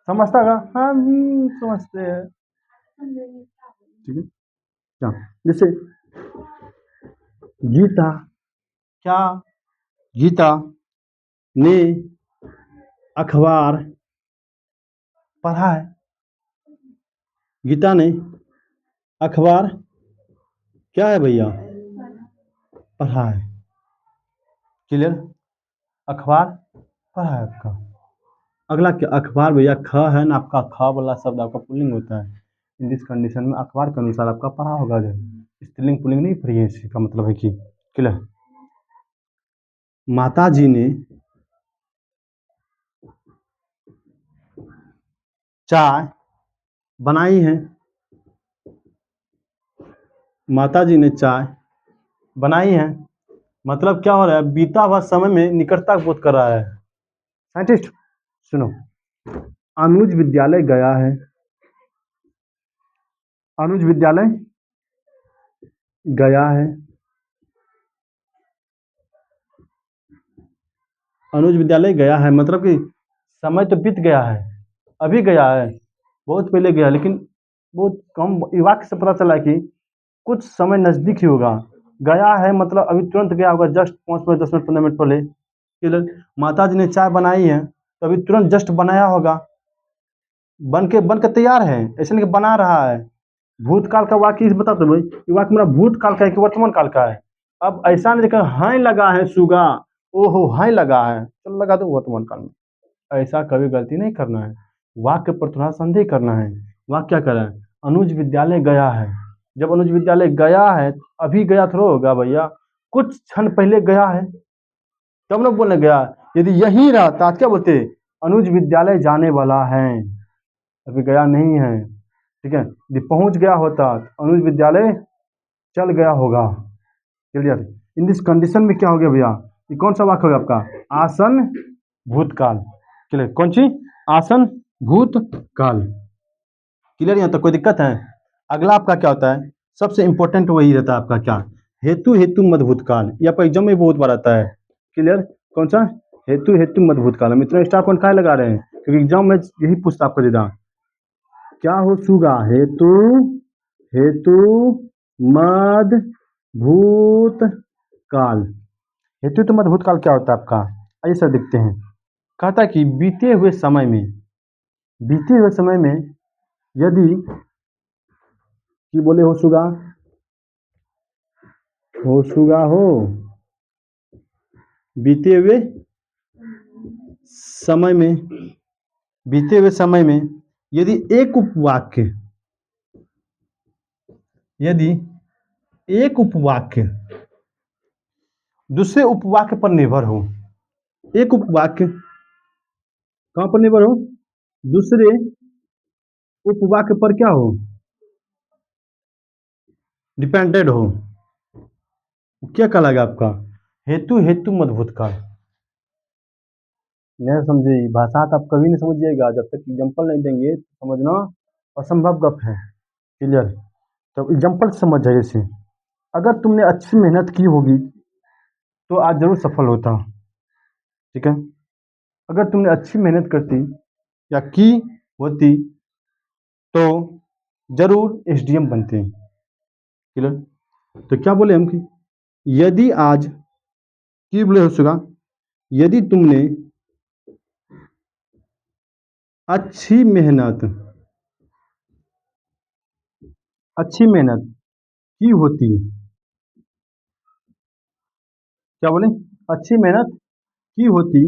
समझता होगा, हाँ समझते हैं, ठीक है। क्या जैसे गीता, क्या गीता ने अखबार पढ़ा है, गीता ने अखबार क्या है भैया, पढ़ा है, क्लियर, अखबार पढ़ा है आपका। अगला क्या, अखबार भैया ख है ना आपका, ख वाला शब्द आपका पुल्लिंग होता है। इन दिस कंडीशन में अखबार के अनुसार आपका पढ़ा होगा, जो स्त्रीलिंग पुल्लिंग नहीं पढ़ी है, इसका मतलब है कि क्लियर। माता जी ने चाय बनाई है, माता जी ने चाय बनाई है, मतलब क्या हो रहा है, बीता हुआ समय में निकटता बोध कर रहा है। साइंटिस्ट सुनो, अनुज विद्यालय गया है, अनुज विद्यालय गया है, अनुज विद्यालय गया है मतलब कि समय तो बीत गया है, अभी गया है, बहुत पहले गया, लेकिन बहुत कम वाक्य से पता चला कि कुछ समय नजदीक ही होगा। गया है मतलब अभी तुरंत गया होगा, जस्ट 5 मिनट 10 मिनट 15 मिनट पहले, क्लियर। माता जी ने चाय बनाई है तो अभी तुरंत जस्ट बनाया होगा, बन के तैयार है, ऐसे नहीं कि बना रहा है। भूतकाल का वाक्य इस बता दो भाई, ये वाक्य मेरा भूतकाल का है कि वर्तमान काल का है। अब ऐसा नहीं देखा हाँ लगा है सुगा, ओहो हाँ लगा है, चलो लगा दो वर्तमान काल में, ऐसा कभी गलती नहीं करना है। वाक्य पर थोड़ा संदेह करना है। वाक्य क्या कर रहा है, अनुज विद्यालय गया है, जब अनुज विद्यालय गया है, अभी गया थोड़ा होगा भैया, कुछ क्षण पहले गया है, तब ना बोलने गया। यदि यही रहता क्या बोलते, अनुज विद्यालय जाने वाला है, अभी गया नहीं है, ठीक है। यदि पहुंच गया होता तो अनुज विद्यालय चल गया होगा, क्लियर। इन दिस कंडीशन में क्या हो गया भैया, ये कौन सा वाक्य हो गया आपका, आसन भूतकाल, क्लियर, कौन सी, आसन भूतकाल, क्लियर। यहाँ तक कोई दिक्कत है। अगला आपका क्या होता है, सबसे इंपॉर्टेंट वही रहता है आपका क्या, हेतु हेतु मध्य भूतकाल, ये आपका एग्जाम में बहुत बार आता है, क्लियर। कौन सा, हेतु हेतु मध्य भूतकाल। हम इतना स्टाफ कौन काय लगा रहे हैं, क्योंकि एग्जाम में यही पूछता आपको देता, क्या हो सुगा, हेतु हेतु मध्य भूतकाल। हेतु तो मध्य भूतकाल क्या होता है आपका, आइए सर देखते हैं। कहता है कि बीते हुए समय में यदि की बोले हो सुगा, हो बीते हुए समय में, बीते हुए समय में यदि एक उपवाक्य, यदि एक उपवाक्य दूसरे उपवाक्य पर निर्भर हो, एक उपवाक्य कहां पर निर्भर हो, दूसरे उपवाक्य पर क्या हो, डिपेंडेड हो, क्या कहलाएगा आपका, हेतु हेतु मध्य भूतकाल। नहीं समझे, भाषा तो आप कभी नहीं समझिएगा जब तक एग्जाम्पल नहीं देंगे, समझना असंभव गप है, क्लियर। तो एग्जाम्पल समझ जाइए इसे, अगर तुमने अच्छी मेहनत की होगी तो आज जरूर सफल होता, ठीक है। अगर तुमने अच्छी मेहनत करती या की होती तो जरूर एसडीएम बनते, क्लियर। तो क्या बोले हम कि यदि आज की बोले हो सका, यदि तुमने अच्छी मेहनत, अच्छी मेहनत की होती, क्या बोले, अच्छी मेहनत की होती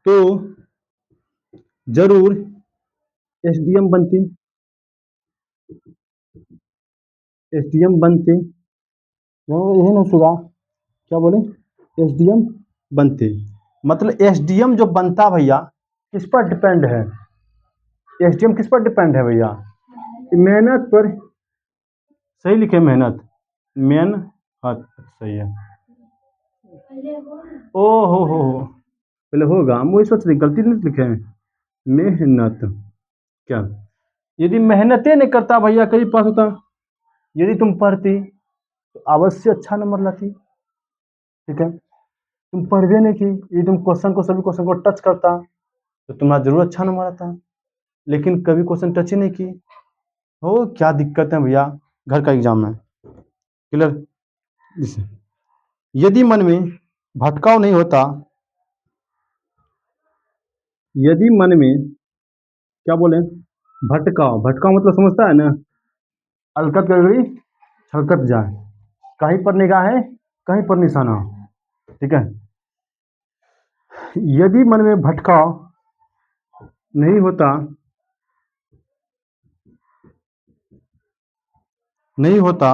तो जरूर एसडीएम बनते, एसडीएम बनते, यही ना सुगा, क्या बोले, एसडीएम बनते। मतलब एसडीएम जो बनता भैया किस पर डिपेंड है, एसडीएम किस पर डिपेंड है भैया, मेहनत पर। सही लिखे मेहनत, मेन हत सही है। ओ हो पहले होगा, हम वही सोच रहे गलती नहीं लिखे हैं, मेहनत। क्या, यदि मेहनते नहीं करता भैया कहीं पास होता, यदि तुम पढ़ती तो अवश्य अच्छा नंबर लाती। ठीक है, तुम पढ़ भी नहीं की, यदि तुम क्वेश्चन को, सभी क्वेश्चन को टच करता तो तुम्हारा जरूर अच्छा नंबर आता, लेकिन कभी क्वेश्चन टच ही नहीं की। हो क्या दिक्कत है भैया, घर का एग्जाम है, क्लियर। यदि मन में भटकाव नहीं होता, यदि मन में, क्या बोले, भटकाव, भटकाव मतलब समझता है ना, अलकत गड़बड़ी छलकत जाए, कहीं पर निगाह है कहीं पर निशाना। ठीक है, यदि मन में भटकाव नहीं होता, नहीं होता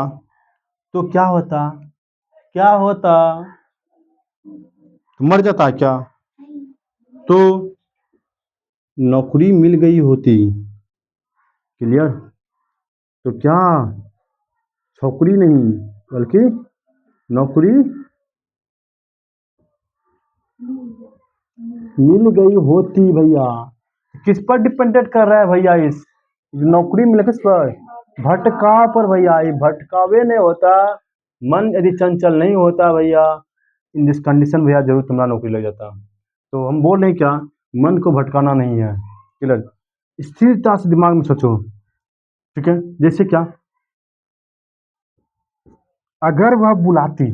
तो क्या होता, क्या होता, तो मर जाता क्या, तो नौकरी मिल गई होती। क्लियर, तो क्या, छोकरी नहीं बल्कि नौकरी मिल गई होती भैया। किस पर डिपेंडेंट कर रहा है भैया, इस नौकरी मिले किस पर, भटकाव पर भैया। ये भटकावे नहीं होता, मन यदि चंचल नहीं होता भैया, इन दिस कंडीशन भैया जरूर तुम्हारा नौकरी लग जाता। तो हम बोल रहे हैं क्या, मन को भटकाना नहीं है, क्लियर, स्थिरता से दिमाग में सोचो। ठीक है, जैसे क्या, अगर वह बुलाती,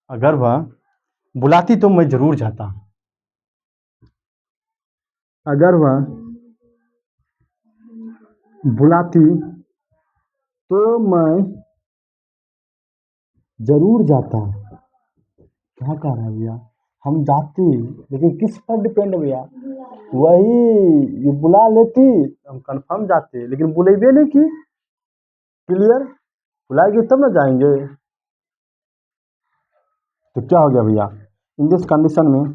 अगर वह बुलाती तो मैं जरूर जाता, अगर वह बुलाती तो मैं जरूर जाता। क्या कह रहा है भैया, हम जाते, लेकिन किस पर डिपेंड है भैया, वही, ये बुला लेती तो हम कंफर्म जाते, लेकिन बुलेबे नहीं की। क्लियर, बुलाएगी तब ना जाएंगे। तो क्या हो गया भैया, इन दिस कंडीशन में,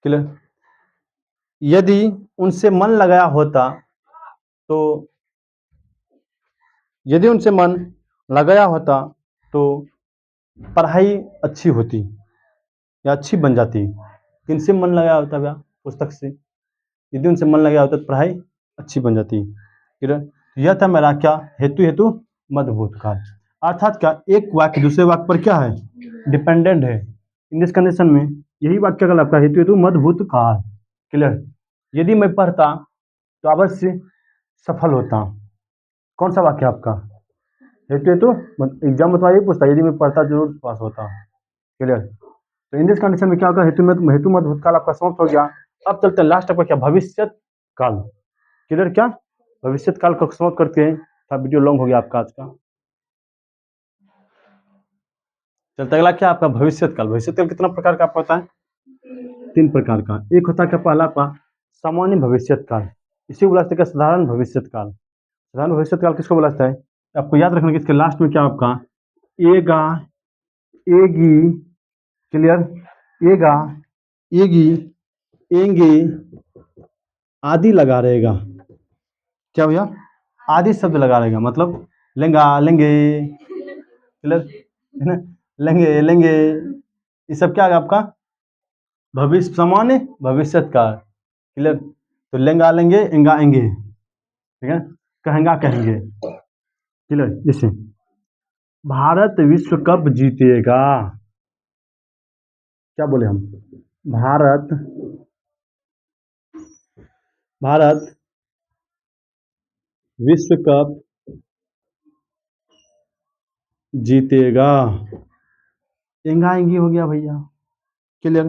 क्लियर, यदि उनसे मन लगाया होता तो, यदि उनसे मन लगाया होता तो पढ़ाई अच्छी होती या अच्छी बन जाती। किनसे मन लगाया होता भैया, पुस्तक से, यदि उनसे मन लगाया होता तो पढ़ाई अच्छी बन जाती। क्लियर, यह था मेरा क्या, हेतु हेतु मध्यभूत काल, अर्थात क्या, एक वाक्य दूसरे वाक्य पर क्या है, डिपेंडेंट है। इन दिस कंडीशन में यही वाक्य कहलाता है हेतु हेतु मध्यभूत काल। क्लियर, यदि मैं पढ़ता तो अवश्य सफल होता। कौन सा वाक्य आपका, हेतु हेतु, एग्जाम में तो यही पूछता, यदि मैं पढ़ता जरूर पास होता। क्लियर, तो इन दिस कंडीशन में क्या होगा, हेतु मत भूतकाल आपका समाप्त हो गया। अब चलते हैं लास्ट आपका क्या, भविष्य काल। क्लियर, क्या भविष्य काल को समाप्त करते हैं, था वीडियो लॉन्ग हो गया आपका आज का। चलते अगला क्या आपका, भविष्य काल। भविष्य काल कितना प्रकार का आपको पता है, 3 प्रकार का। एक होता है क्या, पहला आपका सामान्य भविष्य काल, इसी को बोला साधारण भविष्य काल। साधारण भविष्य काल किसको बोला जाता है, आपको याद रखना कि इसके लास्ट में क्या आपका, एगा, एगी, क्लियर, एगा, एगी, एंगे आदि लगा रहेगा। क्या भैया, आदि शब्द लगा रहेगा, मतलब लेंगा, लेंगे, क्लियर है ना, लेंगे लेंगे, ये सब क्या है आपका, भविष्य, सामान्य भविष्य काल। क्लियर, तो लेंगा लेंगे, एंगा एंगे, ठीक है, कहेंगा कहेंगे। क्लियर, जैसे भारत विश्व कप जीतेगा, क्या बोले हम, भारत, भारत विश्व कप जीतेगा, एंगा एंगी हो गया भैया। क्लियर,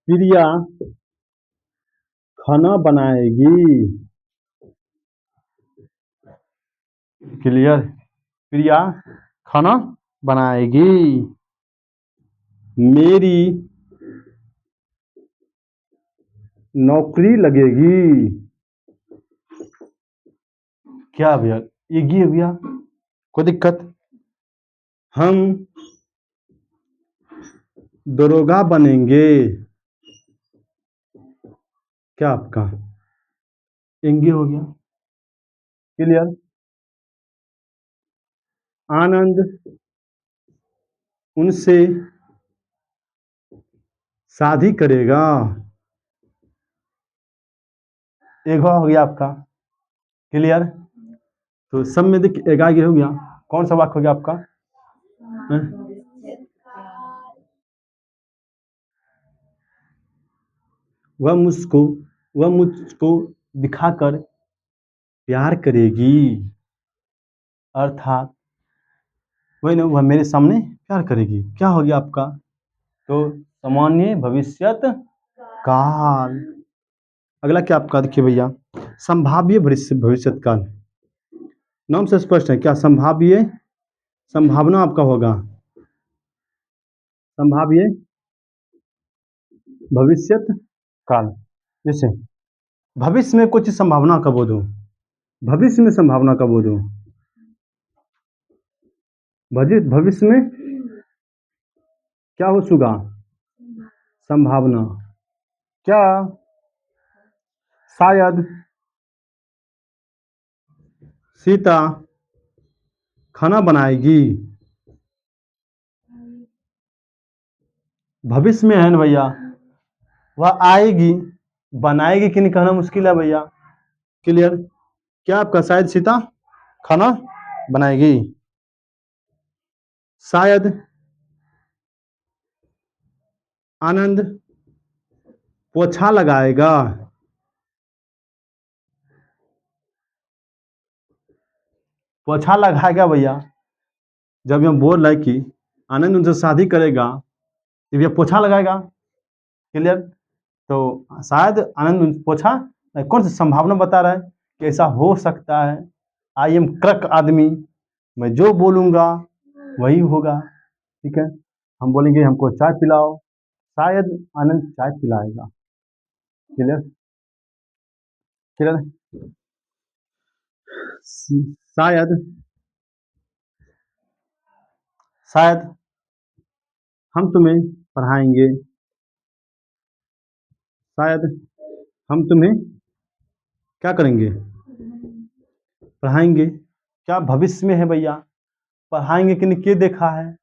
प्रिया खाना बनाएगी। क्लियर, प्रिया खाना बनाएगी, मेरी नौकरी लगेगी। क्या भैया, एक ही है भैया, कोई दिक्कत। हम दरोगा बनेंगे। क्या आपका एंगे हो गया? क्लियर। आनंद उनसे शादी करेगा। एक हो गया आपका। क्लियर। तो सब में देख एक हो गया। कौन सा वाक्य हो गया आपका? हैं? वह मुझको वह मुझको दिखाकर प्यार करेगी। अर्थात वही ना, वह मेरे सामने प्यार करेगी। क्या हो गया आपका? तो सामान्य भविष्यत काल। अगला क्या आपका देखिए भैया, संभाव्य भविष्यत काल। नाम से स्पष्ट है क्या? संभाव्य, संभावना आपका होगा संभाव्य भविष्यत काल। जैसे भविष्य में कुछ संभावना का बोध हो, भविष्य में संभावना का बोध हो, भविष्य में क्या हो चुका? संभावना। क्या शायद सीता खाना बनाएगी। भविष्य में है ना भैया, वह आएगी। बनाएगी कि नहीं कहना मुश्किल है भैया। क्लियर। क्या आपका शायद सीता खाना बनाएगी। शायद आनंद पोछा लगाएगा। पोछा लगाएगा भैया। जब हम बोल रहे कि आनंद उनसे शादी करेगा तो भैया पोछा लगाएगा। क्लियर। तो शायद आनंद पोछा, कौन सी संभावना बता रहा है कि ऐसा हो सकता है। आई एम क्रक आदमी, मैं जो बोलूंगा वही होगा। ठीक है। हम बोलेंगे हमको चाय पिलाओ, शायद आनंद चाय पिलाएगा। क्लियर। क्लियर। शायद शायद हम तुम्हें पढ़ाएंगे। शायद हम तुम्हें क्या करेंगे? पढ़ाएंगे। क्या भविष्य में है भैया, पढ़ाएंगे कि नहीं के देखा है,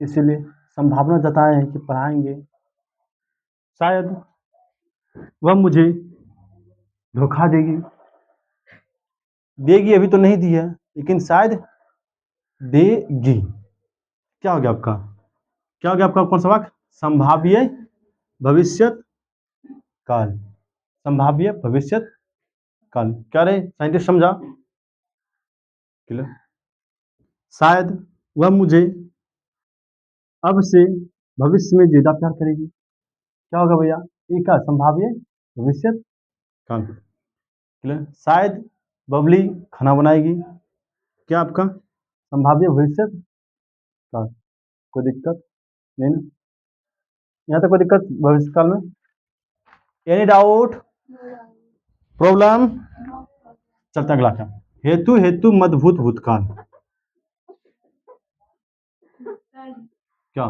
इसीलिए संभावना जताए हैं कि पढ़ाएंगे। शायद वह मुझे धोखा देगी। देगी अभी तो नहीं दी है, लेकिन शायद देगी। क्या हो गया आपका? क्या हो गया आपका? कौन सा वाक्य? संभाव्य भविष्यत काल। संभाव्य भविष्यत काल। क्या रे साइंटिस्ट, समझा? क्लियर। शायद वह मुझे अब से भविष्य में ज्यादा प्यार करेगी। क्या होगा भैया? ये क्या? संभाव्य भविष्यत काल। क्लियर। शायद बबली खाना बनाएगी। क्या आपका? संभाव्य भविष्यत काल। कोई दिक्कत नहीं ना? यहाँ तक कोई दिक्कत भविष्य काल में? Any doubt, problem? चलता अगला का हेतु हेतु मदभूत भूतकाल। क्या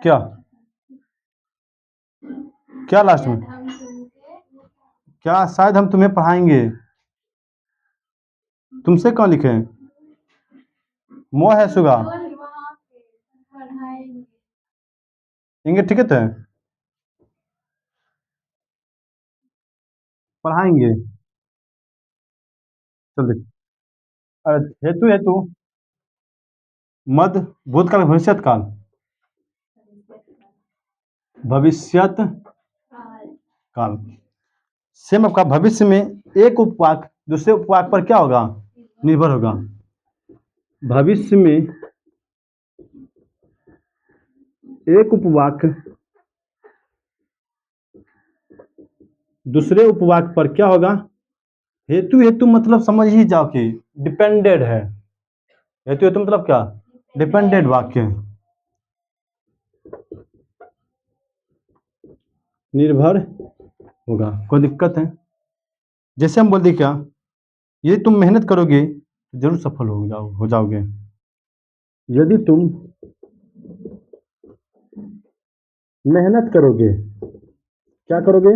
क्या क्या लास्ट में? क्या शायद हम तुम्हें पढ़ाएंगे। तुमसे कौन लिखे हैं? मोह है सुगा इंगे टिकट है। पढ़ाएंगे। चल देख। हेतु हेतु मद भूतकाल भविष्यत काल। भविष्यत काल। सेम आपका भविष्य में एक उपवाक दूसरे उपवाक पर क्या होगा? निर्भर होगा। भविष्य में एक उपवाक दूसरे उपवाक पर क्या होगा? हेतु हेतु मतलब समझ ही जाओ कि डिपेंडेड है। हेतु हेतु मतलब क्या? डिपेंडेड वाक्य, निर्भर होगा। कोई दिक्कत है? जैसे हम बोलते क्या, यदि तुम मेहनत करोगे तो जरूर सफल हो जाओगे। यदि तुम मेहनत करोगे, क्या करोगे,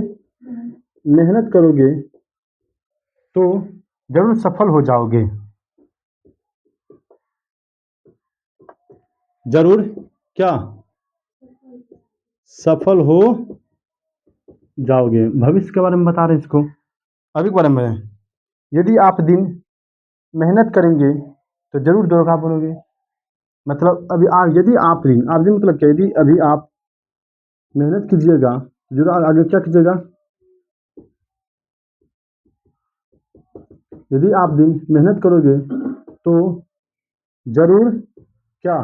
मेहनत करोगे तो जरूर सफल हो जाओगे। जरूर क्या, सफल हो जाओगे। भविष्य के बारे में बता रहे हैं इसको, अभी के बारे में। यदि आप दिन मेहनत करेंगे तो जरूर दरोगा बनोगे। मतलब अभी यदि आप दिन मतलब क्या, यदि अभी आप मेहनत कीजिएगा जरूर आगे क्या कीजिएगा। यदि आप दिन मेहनत करोगे तो जरूर क्या,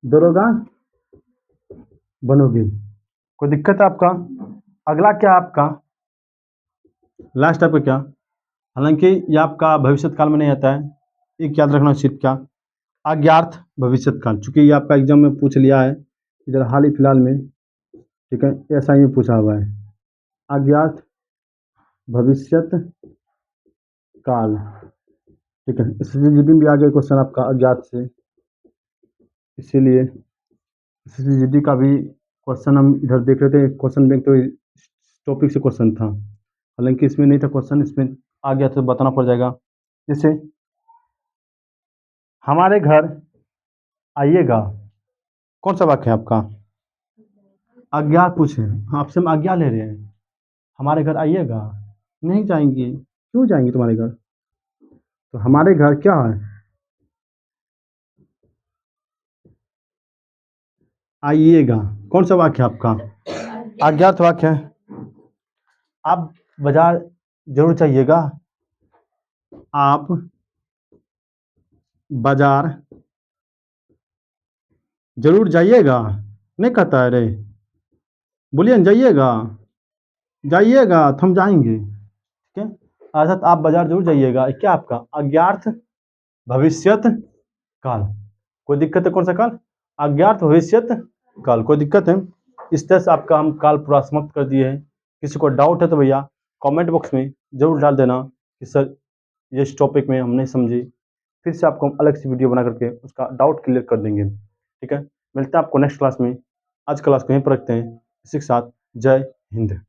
दरोगा बनोगे। कोई दिक्कत है आपका? अगला क्या आपका, लास्ट आपका क्या, हालांकि ये आपका भविष्य काल में नहीं आता है, एक याद रखना उचित क्या, अज्ञात भविष्य काल। चूंकि ये आपका एग्जाम में पूछ लिया है इधर हाल ही फिलहाल में, ठीक है, ऐसा ही पूछा हुआ है, अज्ञात भविष्यत काल। ठीक है, SSGD में भी आ गया क्वेश्चन आपका अज्ञात से, इसीलिए SSGD का भी क्वेश्चन हम इधर देख रहे थे। क्वेश्चन बैंक तो इस टॉपिक से क्वेश्चन था, हालांकि इसमें नहीं था क्वेश्चन, इसमें आ गया तो बताना पड़ जाएगा। जैसे हमारे घर आइएगा, कौन सा वाक्य है आपका, आज्ञा पूछे, आपसे हम आज्ञा ले रहे हैं, हमारे घर आइएगा, नहीं जाएंगे, क्यों जाएंगे तुम्हारे घर, तो हमारे घर क्या है, आइएगा। कौन सा वाक्य है आपका, अज्ञात वाक्य है। आप बाजार जरूर चाहिएगा, आप बाजार जरूर जाइएगा, नहीं कहता है रे, बोलिए ना, जाइएगा, जाइएगा तो हम जाएंगे, ठीक है। अर्थात आप बाजार जरूर जाइएगा, क्या आपका अज्ञात भविष्यत काल। कोई दिक्कत है, कौन सा काल, अज्ञात भविष्यत काल। कोई दिक्कत है? इस तरह से आपका हम काल पूरा समाप्त कर दिए हैं। किसी को डाउट है तो भैया कमेंट बॉक्स में जरूर डाल देना कि सर ये इस टॉपिक में हम नहीं समझे, फिर से आपको हम अलग से वीडियो बना करके उसका डाउट क्लियर कर देंगे, ठीक है। मिलते हैं आपको नेक्स्ट क्लास में, आज क्लास को यहीं पर रखते हैं, इसी के साथ जय हिंद।